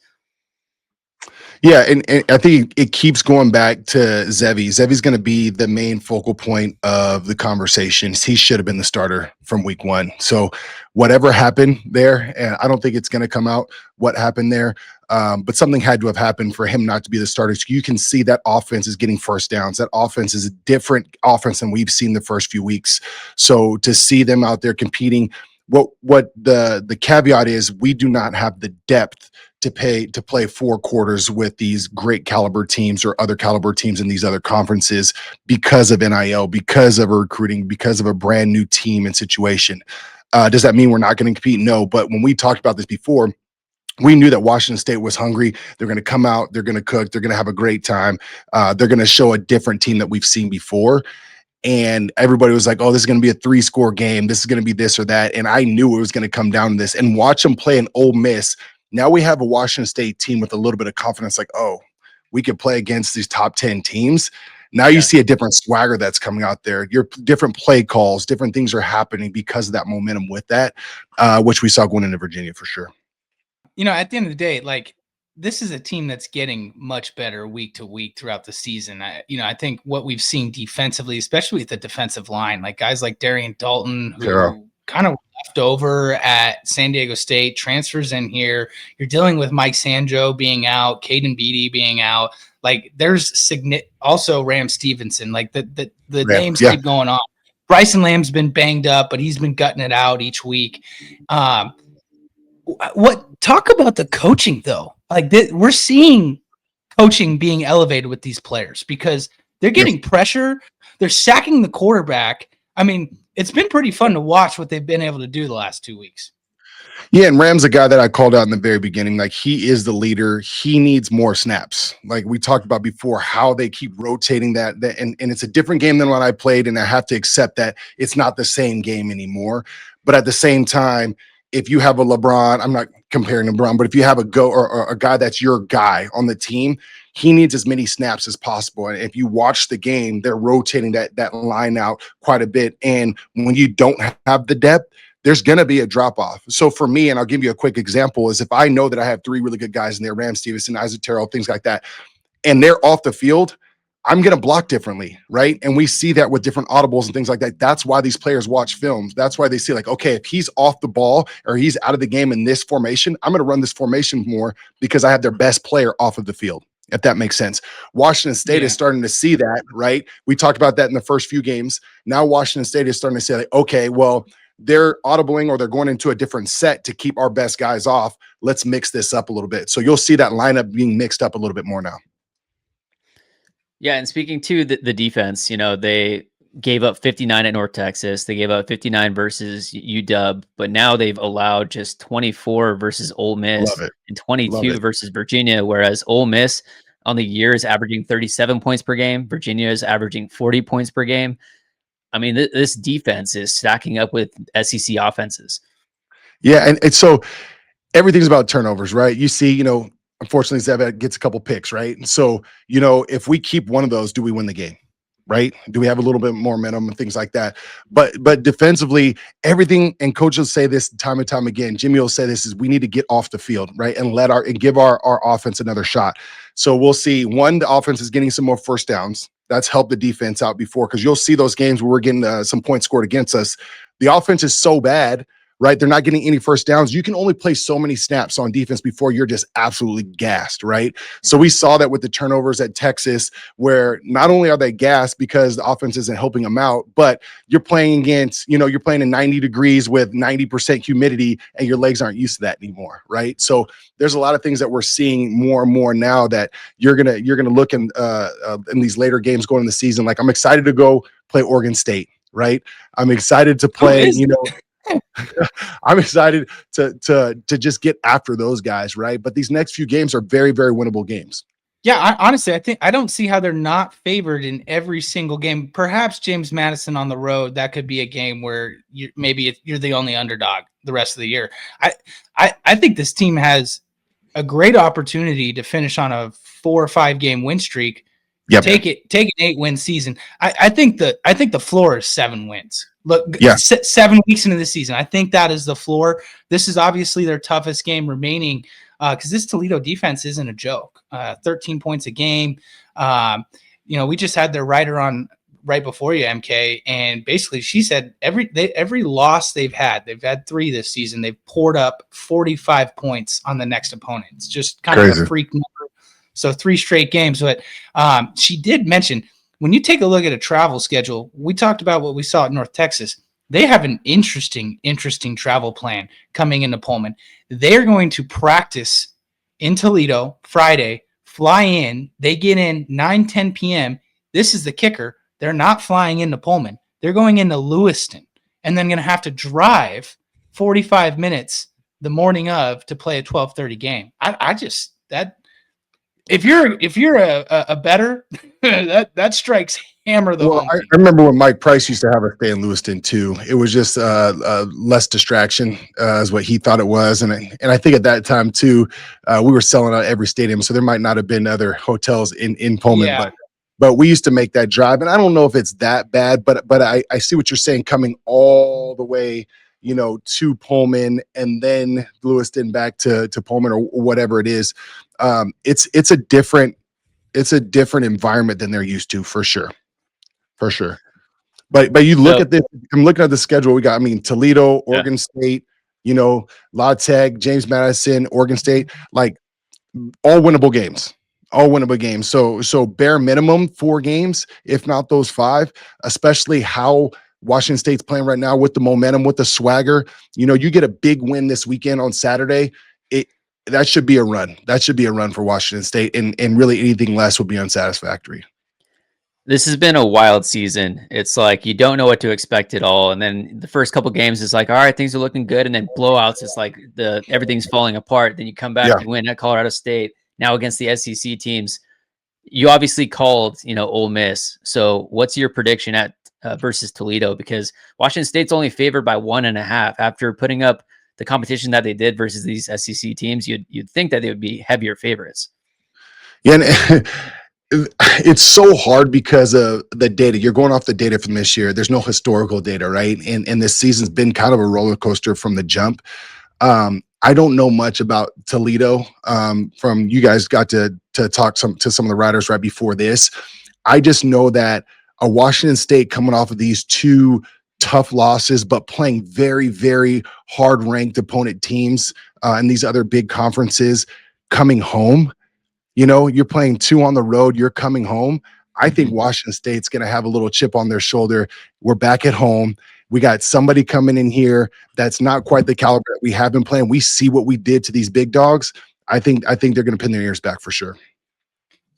Speaker 4: Yeah, and I think it keeps going back to Zevi. Zevi's going to be the main focal point of the conversations. He should have been the starter from week 1. So whatever happened there, and I don't think it's going to come out what happened there, but something had to have happened for him not to be the starter. So you can see that offense is getting first downs. That offense is a different offense than we've seen the first few weeks. So to see them out there competing, what the caveat is, we do not have the depth to play 4 quarters with these great caliber teams or other caliber teams in these other conferences because of NIL, because of recruiting, because of a brand new team and situation. Does that mean we're not going to compete? No, but when we talked about this before, we knew that Washington State was hungry. They're going to come out, they're going to cook, they're going to have a great time. They're going to show a different team that we've seen before. And everybody was like, oh, this is going to be a 3-score game. This is going to be this or that. And I knew it was going to come down to this. And watch them play an Ole Miss. Now we have a Washington State team with a little bit of confidence, like, oh, we could play against these top 10 teams. Now you see a different swagger that's coming out there. Your different play calls, different things are happening because of that momentum with that, which we saw going into Virginia for sure.
Speaker 2: At the end of the day, like, this is a team that's getting much better week to week throughout the season. I think what we've seen defensively, especially with the defensive line, like guys like Darian Dalton, who kind of left over at San Diego State, transfers in here. You're dealing with Mike Sanjo being out, Caden Beatty being out. Like, there's also Ram Stevenson. Like, the names keep going on. Bryson Lamb's been banged up, but he's been gutting it out each week. Talk about the coaching though. Like, we're seeing coaching being elevated with these players because they're getting pressure. They're sacking the quarterback. I mean, it's been pretty fun to watch what they've been able to do the last 2 weeks.
Speaker 4: Yeah, and Ram's a guy that I called out in the very beginning. Like, he is the leader. He needs more snaps. Like we talked about before, how they keep rotating that and it's a different game than what I played, and I have to accept that it's not the same game anymore. But at the same time, if you have a LeBron, I'm not comparing to LeBron, but if you have or a guy that's your guy on the team, he needs as many snaps as possible. And if you watch the game, they're rotating that line out quite a bit. And when you don't have the depth, there's going to be a drop off. So for me, and I'll give you a quick example, is if I know that I have 3 really good guys in there, Ram Stevenson, Isaac Terrell, things like that, and they're off the field, I'm going to block differently, right? And we see that with different audibles and things like that. That's why these players watch films. That's why they see, like, okay, if he's off the ball or he's out of the game in this formation, I'm going to run this formation more because I have their best player off of the field, if that makes sense. Washington State is starting to see that, right? We talked about that in the first few games. Now Washington State is starting to say, like, okay, well, they're audibling or they're going into a different set to keep our best guys off. Let's mix this up a little bit. So you'll see that lineup being mixed up a little bit more now.
Speaker 1: Yeah, and speaking to the defense, they gave up 59 at North Texas. They gave up 59 versus UW, but now they've allowed just 24 versus Ole
Speaker 4: Love
Speaker 1: Miss
Speaker 4: it.
Speaker 1: and
Speaker 4: Love
Speaker 1: 22
Speaker 4: it.
Speaker 1: versus Virginia, whereas Ole Miss on the year is averaging 37 points per game. Virginia is averaging 40 points per game. I mean, this defense is stacking up with SEC offenses.
Speaker 4: Yeah, and so everything's about turnovers, right? You see, unfortunately, Zev gets a couple picks, right? And so, if we keep one of those, do we win the game? Right? Do we have a little bit more momentum and things like that? But defensively, everything, and coaches say this time and time again. Jimmy will say this, is we need to get off the field, right? And give our offense another shot. So we'll see. One, the offense is getting some more first downs. That's helped the defense out before, because you'll see those games where we're getting some points scored against us. The offense is so bad, right? They're not getting any first downs. You can only play so many snaps on defense before you're just absolutely gassed, right? So we saw that with the turnovers at Texas, where not only are they gassed because the offense isn't helping them out, but you're playing against, you're playing in 90 degrees with 90% humidity, and your legs aren't used to that anymore, right? So there's a lot of things that we're seeing more and more now that you're gonna look in these later games going in the season. Like, I'm excited to go play Oregon State, right? I'm excited to play, I'm excited to just get after those guys, right? But these next few games are very, very winnable games.
Speaker 2: Yeah, honestly, I don't see how they're not favored in every single game. Perhaps James Madison on the road, that could be a game where you're the only underdog the rest of the year. I think this team has a great opportunity to finish on a 4 or 5 game win streak.
Speaker 4: Yep.
Speaker 2: Take an 8-win season. I think the floor is 7 wins. Look,
Speaker 4: yeah.
Speaker 2: 7 weeks into the season, I think that is the floor. This is obviously their toughest game remaining, because this Toledo defense isn't a joke. 13 points a game. We just had their writer on right before you, MK, and basically she said every loss they've had 3 this season, they've poured up 45 points on the next opponent. It's just kind of a freak number. So 3 straight games. But she did mention, when you take a look at a travel schedule, we talked about what we saw at North Texas. They have an interesting travel plan coming into Pullman. They're going to practice in Toledo Friday, fly in. They get in 9-10 p.m. This is the kicker. They're not flying into Pullman. They're going into Lewiston, and then going to have to drive 45 minutes the morning of to play a 12:30 game. If you're a bettor, that strikes hammer the home.
Speaker 4: I remember when Mike Price used to have us stay in Lewiston too. It was just less distraction, is what he thought it was, and I think at that time too, we were selling out every stadium, so there might not have been other hotels in Pullman,
Speaker 2: Yeah.
Speaker 4: but we used to make that drive, and I don't know if it's that bad, but I see what you're saying, coming all the way, to Pullman and then Lewiston back to Pullman or whatever it is. It's a different environment than they're used to, for sure. But you look at this, I'm looking at the schedule we got. I mean, Toledo, Oregon State, La Tech, James Madison, Oregon State, like all winnable games. So bare minimum 4 games, if not those 5, especially how Washington State's playing right now with the momentum, with the swagger. You get a big win this weekend on Saturday. That should be a run. That should be a run for Washington State, and really anything less would be unsatisfactory.
Speaker 1: This has been a wild season. It's like you don't know what to expect at all, and then the first couple games is like, all right, things are looking good, and then blowouts. It's like everything's falling apart. Then you come back and win at Colorado State. Now against the SEC teams, you obviously called Ole Miss. So what's your prediction at versus Toledo? Because Washington State's only favored by 1.5 after putting up the competition that they did versus these SEC teams. You'd think that they would be heavier favorites.
Speaker 4: Yeah, and it's so hard because of the data. You're going off the data from this year. There's no historical data, right? And this season's been kind of a roller coaster from the jump. I don't know much about Toledo. From you guys got to talk to some of the writers right before this. I just know that a Washington State coming off of these 2 tough losses, but playing very, very hard ranked opponent teams and these other big conferences, coming home. You're playing 2 on the road. You're coming home. I think Washington State's going to have a little chip on their shoulder. We're back at home. We got somebody coming in here that's not quite the caliber that we have been playing. We see what we did to these big dogs. I think they're going to pin their ears back for sure.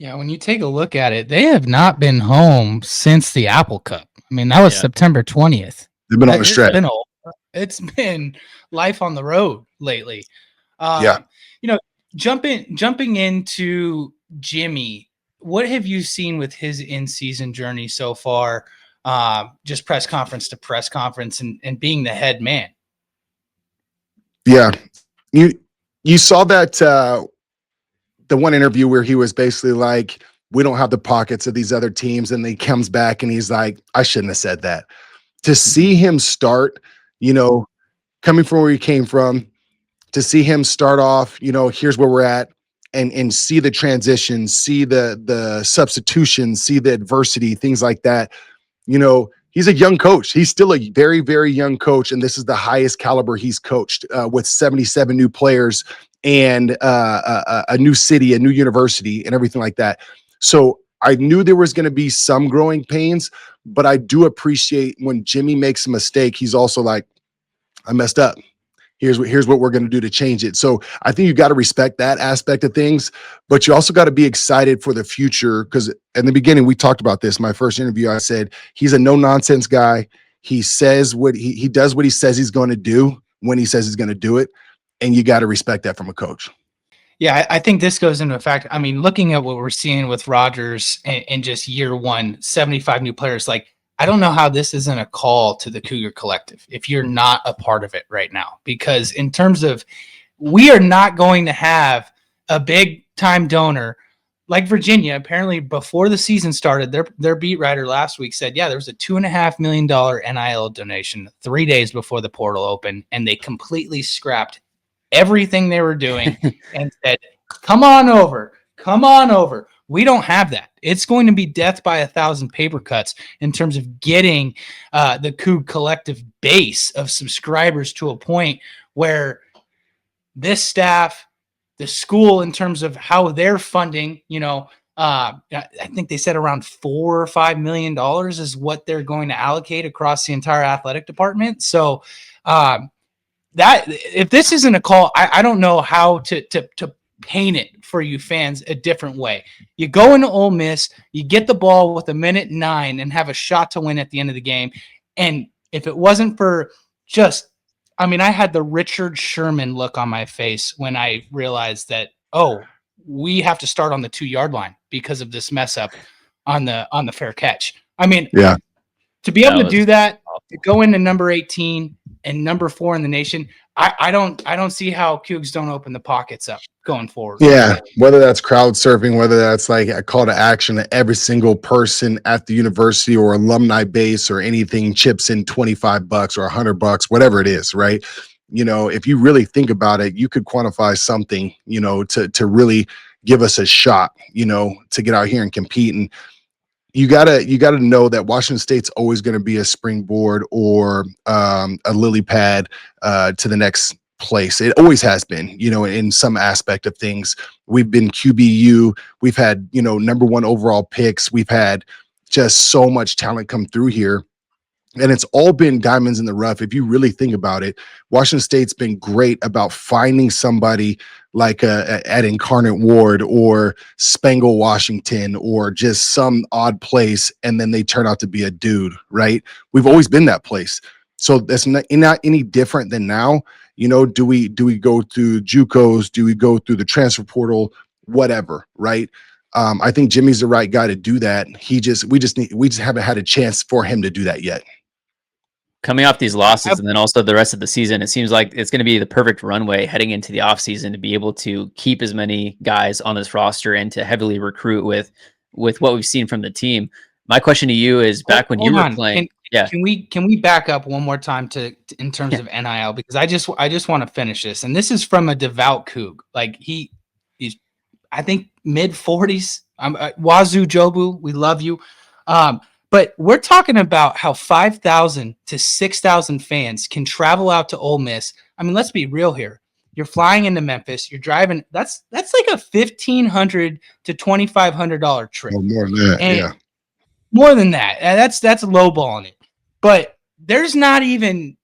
Speaker 2: Yeah, when you take a look at it, they have not been home since the Apple Cup. I mean, that was September 20th.
Speaker 4: They've been on the stretch.
Speaker 2: It's been life on the road lately.
Speaker 4: Yeah.
Speaker 2: Jumping into Jimmy, what have you seen with his in-season journey so far? Just press conference to press conference and being the head man.
Speaker 4: Yeah. You saw that the one interview where he was basically like, we don't have the pockets of these other teams, and he comes back and he's like, I shouldn't have said that. To see him start, coming from where he came from, to see him start off, here's where we're at, and see the transition, see the substitution, see the adversity, things like that. He's a young coach. He's still a very, very young coach, and this is the highest caliber he's coached with 77 new players and a new city, a new university, and everything like that. So I knew there was going to be some growing pains, but I do appreciate when Jimmy makes a mistake, he's also like, I messed up. Here's what we're going to do to change it. So I think you got to respect that aspect of things, but you also got to be excited for the future. Because in the beginning, we talked about this. My first interview, I said, he's a no nonsense guy. He says what he does what he says he's going to do when he says he's going to do it. And you got to respect that from a coach.
Speaker 2: Yeah, I think this goes into effect. I mean, looking at what we're seeing with Rodgers in just year one, 75 new players, like, I don't know how this isn't a call to the Cougar Collective if you're not a part of it right now, because in terms of, we are not going to have a big time donor like Virginia. Apparently before the season started, their beat writer last week said, yeah, there was a $2.5 million NIL donation 3 days before the portal opened, and they completely scrapped everything they were doing and said, come on over. We don't have that. It's going to be death by 1,000 paper cuts in terms of getting the Coug Collective base of subscribers to a point where this staff, the school, in terms of how they're funding, I think they said around $4 or $5 million is what they're going to allocate across the entire athletic department. So that, if this isn't a call, I don't know how to paint it for you fans a different way. You go into Ole Miss, you get the ball with 1:09 and have a shot to win at the end of the game. And if it wasn't for I had the Richard Sherman look on my face when I realized that, we have to start on the 2-yard line because of this mess up on the fair catch.
Speaker 4: Yeah.
Speaker 2: To be able to do that, to go into number 18 and number 4 in the nation, I don't see how Cougs don't open the pockets up going forward.
Speaker 4: Yeah, whether that's crowd surfing, whether that's like a call to action that every single person at the university or alumni base or anything chips in $25 or $100, whatever it is, right? If you really think about it, you could quantify something, to really give us a shot, to get out here and compete. And you gotta know that Washington State's always going to be a springboard or a lily pad to the next place. It always has been, in some aspect of things. We've been QBU. We've had, number 1 overall picks. We've had just so much talent come through here. And it's all been diamonds in the rough. If you really think about it, Washington State's been great about finding somebody like at Incarnate Ward or Spangle, Washington, or just some odd place, and then they turn out to be a dude, right? We've always been that place. So that's not any different than now. Do we go through JUCOs? Do we go through the transfer portal? Whatever, right? I think Jimmy's the right guy to do that. We just haven't had a chance for him to do that yet.
Speaker 1: Coming off these losses and then also the rest of the season, it seems like it's going to be the perfect runway heading into the offseason to be able to keep as many guys on this roster and to heavily recruit with what we've seen from the team. My question to you is, back when you were playing,
Speaker 2: can we back up one more time in terms of NIL, because I just want to finish this, and this is from a devout Coug. Like he's I think mid 40s. Wazoo Jobu, we love you. But we're talking about how 5,000 to 6,000 fans can travel out to Ole Miss. Let's be real here. You're flying into Memphis. You're driving. That's like a $1,500 to $2,500 trip.
Speaker 4: Oh, more than that, yeah.
Speaker 2: More than that. That's lowballing it. But there's not even.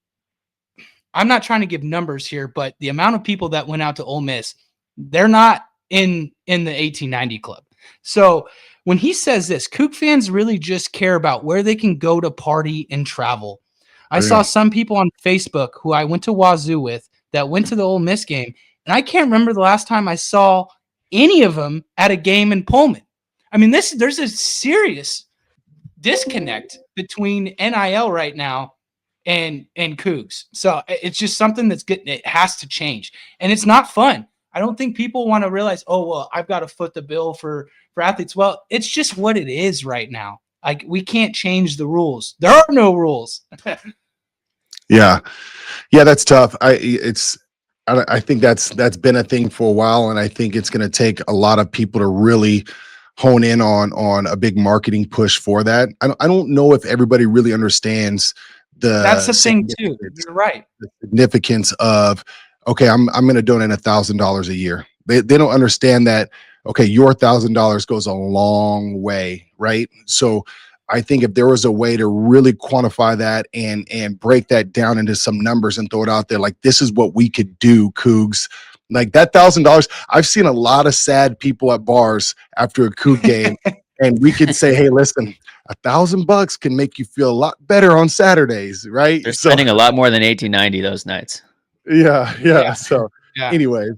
Speaker 2: I'm not trying to give numbers here, but the amount of people that went out to Ole Miss, they're not in the 1890 club. So when he says this, Kook fans really just care about where they can go to party and travel. I saw some people on Facebook who I went to Wazoo with that went to the Ole Miss game, and I can't remember the last time I saw any of them at a game in Pullman. I mean, there's a serious disconnect between NIL right now and Cougs. So it's just something that's good. It has to change, and it's not fun. I don't think people want to realize, oh, well, I've got to foot the bill for athletes. Well, it's just what it is right now. Like, we can't change the rules. There are no rules.
Speaker 4: Yeah, that's tough. I think that's been a thing for a while, and I think it's going to take a lot of people to really hone in on a big marketing push for that. I don't know if everybody really understands
Speaker 2: That's the thing too. You're right.
Speaker 4: the significance of, okay, I'm going to donate $1,000 a year. They don't understand that. Okay, your $1,000 goes a long way, right? So I think if there was a way to really quantify that and break that down into some numbers and throw it out there, like, this is what we could do, Cougs. Like, that $1,000, I've seen a lot of sad people at bars after a Coug game, and we could say, hey, listen, $1,000 can make you feel a lot better on Saturdays, right?
Speaker 1: They're spending a lot more than $18.90 those nights.
Speaker 4: Yeah. So anyway.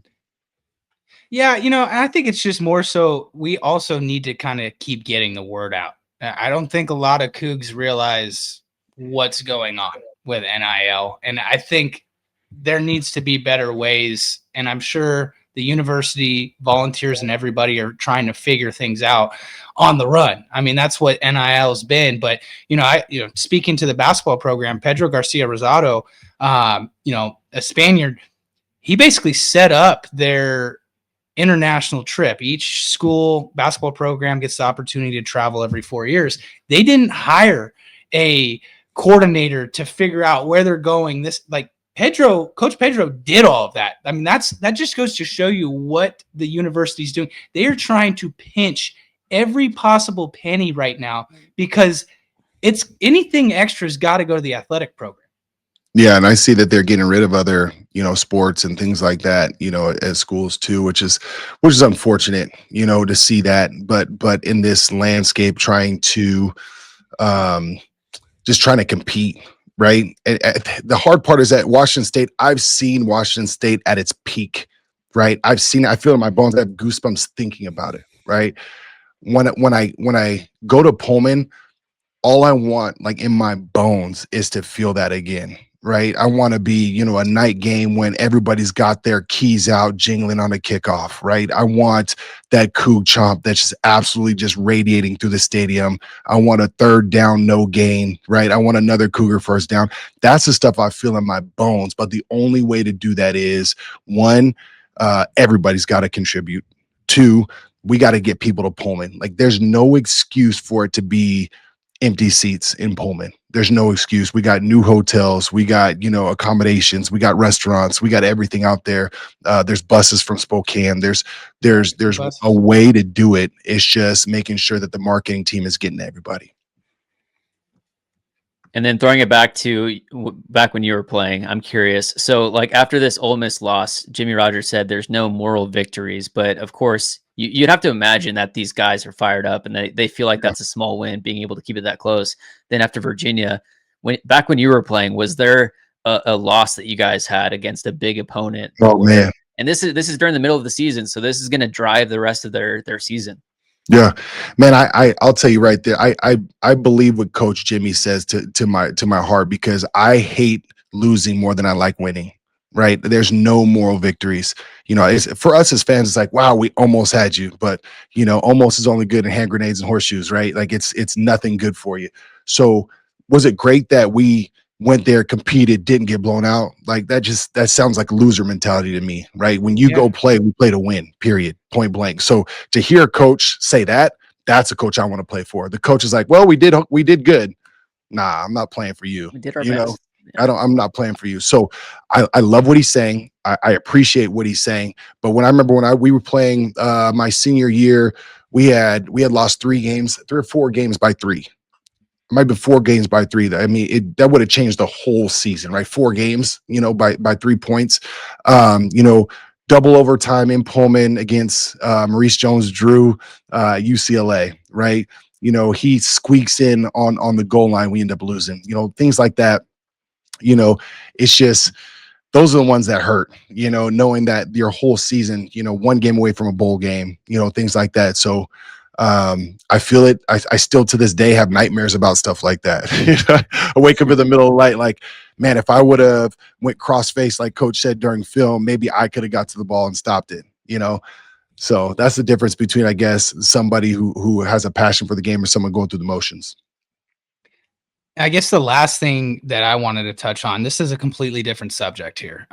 Speaker 2: Yeah, and I think it's just more so we also need to kind of keep getting the word out. I don't think a lot of Cougs realize what's going on with NIL, and I think there needs to be better ways, and I'm sure the university volunteers and everybody are trying to figure things out on the run. I mean, that's what NIL has been. But, speaking to the basketball program, Pedro Garcia Rosado, a Spaniard, he basically set up their international trip. Each school basketball program gets the opportunity to travel every 4 years. They didn't hire a coordinator to figure out where they're going. Coach Pedro did all of that. I mean, that just goes to show you what the university's doing. They are trying to pinch every possible penny right now because it's anything extra's got to go to the athletic program.
Speaker 4: Yeah, and I see that they're getting rid of other, sports and things like that, at schools too, which is unfortunate, to see that. But in this landscape, trying to compete, right? And the hard part is that Washington State, I've seen Washington State at its peak, right? I feel in my bones. I have goosebumps thinking about it, right? When I go to Pullman, all I want, like, in my bones, is to feel that again, right? I want to be, a night game when everybody's got their keys out jingling on a kickoff, right? I want that Coug chomp that's just absolutely just radiating through the stadium. I want a third down, no gain, right? I want another Cougar first down. That's the stuff I feel in my bones. But the only way to do that is, one, everybody's got to contribute. Two, we got to get people to Pullman. Like, there's no excuse for it to be empty seats in Pullman. There's no excuse. We got new hotels, we got, accommodations, we got restaurants, we got everything out there. There's buses from Spokane. There's a way to do it. It's just making sure that the marketing team is getting to everybody.
Speaker 1: And then throwing it back to back when you were playing, I'm curious. So, like, after this Ole Miss loss, Jimmy Rogers said there's no moral victories, but of course you'd have to imagine that these guys are fired up and they feel like that's a small win, being able to keep it that close. Then after Virginia, back when you were playing, was there a loss that you guys had against a big opponent?
Speaker 4: Oh, man.
Speaker 1: And this is during the middle of the season, so this is going to drive the rest of their season.
Speaker 4: Yeah, man, I'll tell you right there. I believe what Coach Jimmy says to my heart, because I hate losing more than I like winning. Right? There's no moral victories. For us as fans, it's like, wow, we almost had you, but almost is only good in hand grenades and horseshoes, right? Like, it's nothing good for you. So was it great that we went there, competed, didn't get blown out? Like, that sounds like loser mentality to me, right? When you go play, we play to win, period, point blank. So to hear a coach say that, that's a coach I want to play for. The coach is like, well, we did good. Nah, I'm not playing for you.
Speaker 1: We did our best.
Speaker 4: I'm not playing for you. So I love what he's saying. I appreciate what he's saying. But when I remember we were playing my senior year, we had lost 3 or 4 games by 3. It might be 4 games by 3. I mean, that would have changed the whole season, right? 4 games, by 3 points. double overtime in Pullman against Maurice Jones-Drew, UCLA, right? You know, he squeaks in on the goal line. We end up losing, you know, things like that. You know, it's just, those are the ones that hurt, you know, knowing that your whole season, you know, one game away from a bowl game, you know, things like that. So I feel it. I still to this day have nightmares about stuff like that. I wake up in the middle of the night like, man, if I would have went cross face, like coach said during film, maybe I could have got to the ball and stopped it, you know? So that's the difference between, I guess, somebody who has a passion for the game or someone going through the motions.
Speaker 2: I guess the last thing that I wanted to touch on, this is a completely different subject here.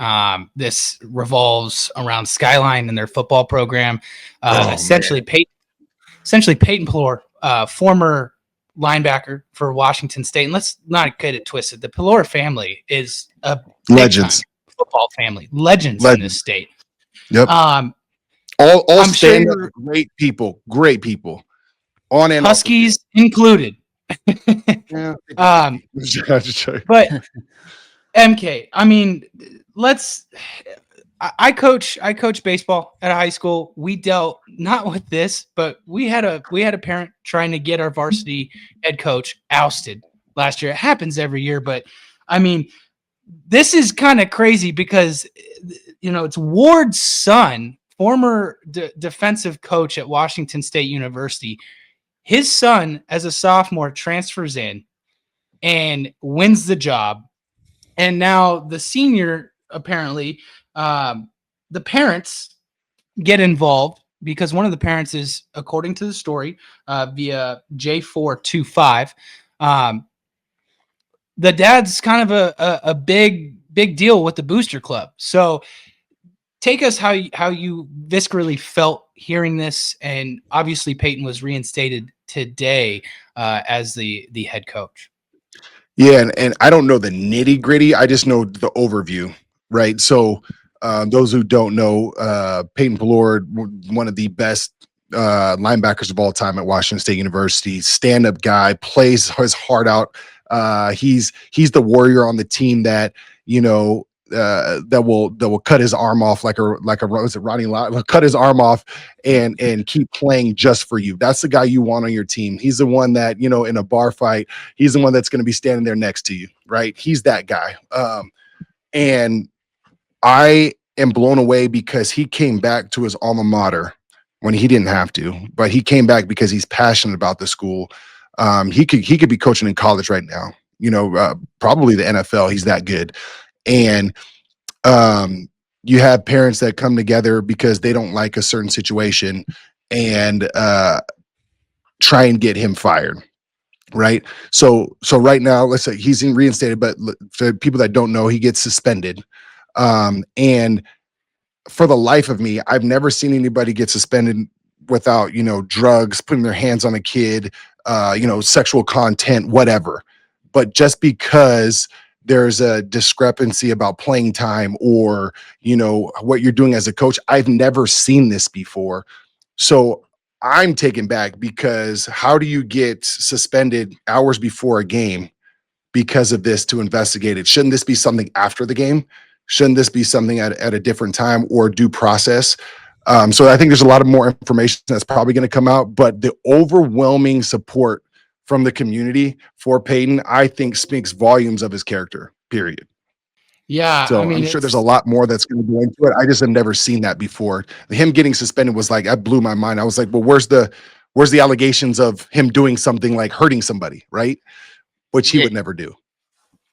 Speaker 2: This revolves around Skyline and their football program. Essentially, Peyton Pelor, former linebacker for Washington State. And let's not get it twisted. The Pelor family is a
Speaker 4: Legends
Speaker 2: football family, legends in this state.
Speaker 4: Yep. All
Speaker 2: I'm
Speaker 4: stand
Speaker 2: sure
Speaker 4: great people on and
Speaker 2: Huskies included.
Speaker 4: Yeah.
Speaker 2: But MK, I mean, I coach baseball at a high school. We dealt not with this, but we had a parent trying to get our varsity head coach ousted last year. It happens every year, but I mean, this is kind of crazy because, you know, it's Ward's son, former defensive coach at Washington State University. His son, as a sophomore, transfers in and wins the job. And now the senior, apparently, the parents get involved because one of the parents is, according to the story, via J425, the dad's kind of a big deal with the booster club. So take us how you viscerally felt hearing this, and obviously Peyton was reinstated today as the head coach.
Speaker 4: Yeah, and I don't know the nitty gritty. I just know the overview, right? So those who don't know, Peyton Pelor, one of the best linebackers of all time at Washington State University, stand-up guy, plays his heart out. He's the warrior on the team that, you know, that will cut his arm off like a was it Ronnie Lott? Cut his arm off and keep playing just for you. That's the guy you want on your team. He's the one that, you know, in a bar fight, he's the one that's going to be standing there next to you, right? He's that guy. And I am blown away because he came back to his alma mater when he didn't have to, but he came back because he's passionate about the school. He could be coaching in college right now, you know, probably the NFL. He's that good. And you have parents that come together because they don't like a certain situation and try and get him fired. Right. So right now, let's say he's reinstated, but for people that don't know, he gets suspended. And for the life of me, I've never seen anybody get suspended without, you know, drugs, putting their hands on a kid, you know, sexual content, whatever. But just because there's a discrepancy about playing time or, you know, what you're doing as a coach, I've never seen this before. So I'm taken back because how do you get suspended hours before a game because of this to investigate it? Shouldn't this be something after the game? Shouldn't this be something at a different time or due process? So I think there's a lot of more information that's probably going to come out, but the overwhelming support from the community for Peyton, I think speaks volumes of his character, period.
Speaker 2: Yeah.
Speaker 4: So
Speaker 2: I mean,
Speaker 4: I'm sure there's a lot more that's going to go into it. I just have never seen that before. Him getting suspended was like, that blew my mind. I was like, well, where's the allegations of him doing something like hurting somebody, right? Which he would never do.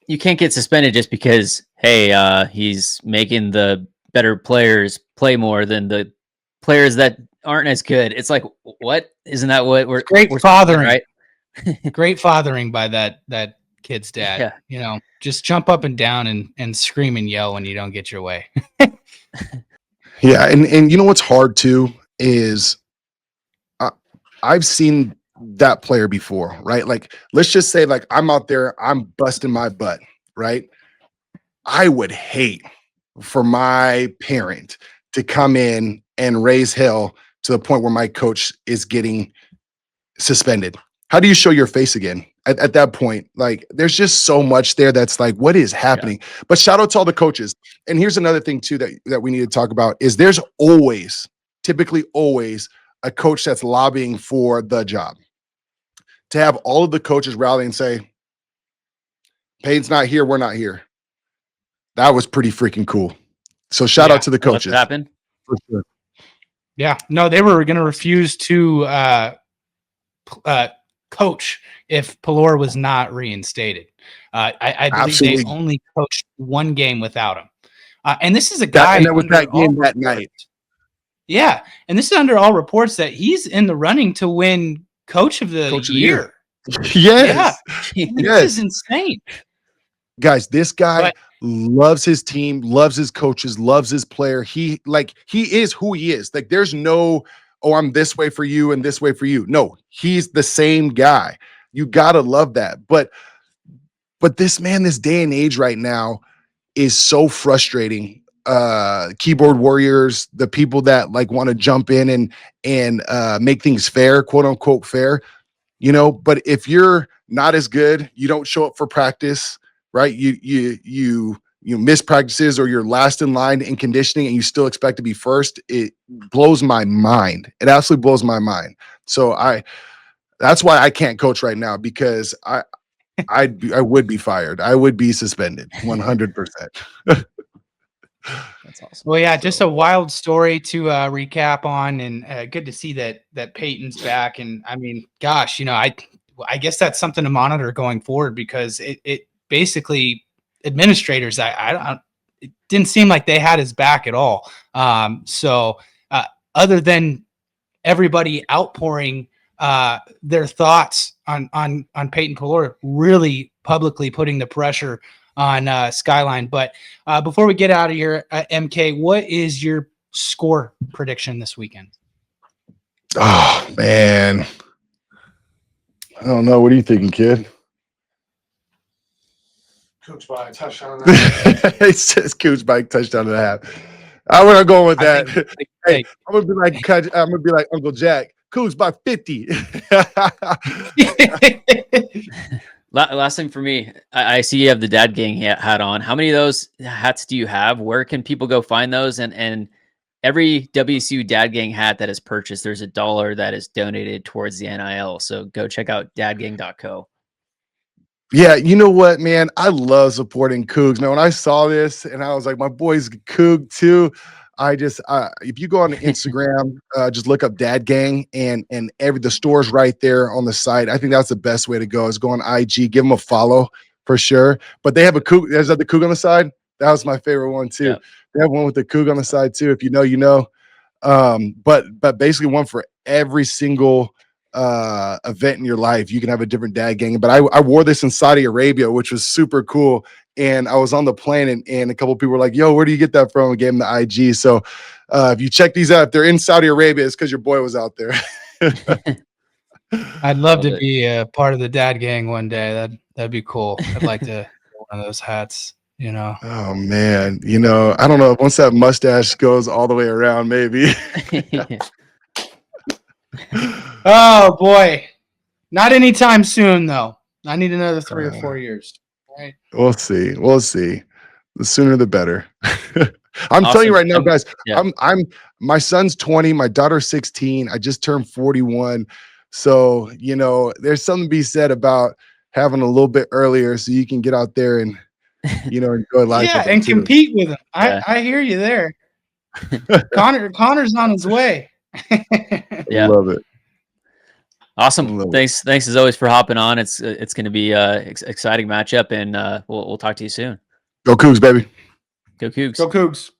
Speaker 1: You can't get suspended just because, hey, he's making the better players play more than the players that aren't as good. It's like, what? Isn't that what we're
Speaker 2: fathering,
Speaker 1: right?
Speaker 2: Great fathering by that kid's dad.
Speaker 1: Yeah.
Speaker 2: You know, just jump up and down and scream and yell when you don't get your way.
Speaker 4: Yeah, and you know what's hard too is I've seen that player before, right? Like, let's just say, like, I'm out there, I'm busting my butt, right? I would hate for my parent to come in and raise hell to the point where my coach is getting suspended. how do you show your face again at that point? Like, there's just so much there that's like, what is happening? Yeah. But shout out to all the coaches. And here's another thing too that we need to talk about is there's typically always a coach that's lobbying for the job. To have all of the coaches rally and say, Payton's not here, we're not here. That was pretty freaking cool. So shout out to the coaches.
Speaker 1: What happened?
Speaker 4: For sure.
Speaker 2: Yeah, no, they were going to refuse to coach if Pelor was not reinstated. I believe Absolutely. They only coached one game without him. And this is a guy.
Speaker 4: And that was that game that night.
Speaker 2: Yeah, and this is under all reports that he's in the running to win Coach of the Year.
Speaker 4: Yes.
Speaker 2: Yeah. This is insane.
Speaker 4: Guys, this guy loves his team, loves his coaches, loves his player. He is who he is. Like, there's no, oh, I'm this way for you and this way for you. No, he's the same guy. You gotta love that. But this day and age right now is so frustrating. Keyboard warriors, the people that like want to jump in and make things fair, quote unquote fair, but if you're not as good, you don't show up for practice, right? You miss practices, or you're last in line in conditioning and you still expect to be first. It blows my mind. It absolutely blows my mind. So that's why I can't coach right now, because I would be fired. I would be suspended 100%.
Speaker 1: That's awesome.
Speaker 2: Well, yeah, just a wild story to recap on, and good to see that Payton's back. And I mean, gosh, I guess that's something to monitor going forward, because it basically administrators, it didn't seem like they had his back at all. So other than everybody outpouring their thoughts on Payton Pelor, really publicly putting the pressure on Skyline. But before we get out of here, MK, what is your score prediction this weekend?
Speaker 4: Oh, man. I don't know. What are you thinking, kid?
Speaker 2: Coach by a touchdown and a half.
Speaker 4: It says coach by a touchdown and a half. I'm not going with that. Hey, I'm gonna be like Uncle Jack. Coach by 50.
Speaker 1: Last thing for me, I see you have the Dad Gang hat on. How many of those hats do you have? Where can people go find those? And every WSU Dad Gang hat that is purchased, there's $1 that is donated towards the NIL. So go check out dadgang.co.
Speaker 4: Yeah, you know what, man? I love supporting Cougs. Man, when I saw this and I was like, my boy's Coug too. If you go on Instagram, just look up Dad Gang, and the store's right there on the site. I think that's the best way to go, is go on IG, give them a follow for sure. But they have a Coug. There's the Coug on the side. That was my favorite one too. Yeah. They have one with the Coug on the side too. If you know, you know. But basically one for every single event in your life. You can have a different Dad Gang. But I wore this in Saudi Arabia, which was super cool. And I was on the plane, and a couple of people were like, yo, where do you get that from? I gave them the IG. So if you check these out, if they're in Saudi Arabia, it's because your boy was out there.
Speaker 2: I'd love to be a part of the Dad Gang one day. That'd be cool. I'd like to wear one of those hats,
Speaker 4: Oh, man. I don't know. Once that mustache goes all the way around, maybe.
Speaker 2: Oh, boy. Not anytime soon, though. I need another 3 or 4 years. Right.
Speaker 4: We'll see. The sooner the better. I'm telling you right now, guys. Yeah. My son's 20, my daughter's 16. I just turned 41. So, there's something to be said about having a little bit earlier so you can get out there and, enjoy life.
Speaker 2: Yeah, and compete with them. I hear you there. Connor's on his way.
Speaker 1: Yeah.
Speaker 4: Love it.
Speaker 1: Awesome. Thanks as always for hopping on. It's going to be exciting matchup, and we'll talk to you soon.
Speaker 4: Go Cougs, baby.
Speaker 1: Go Cougs.
Speaker 2: Go Cougs.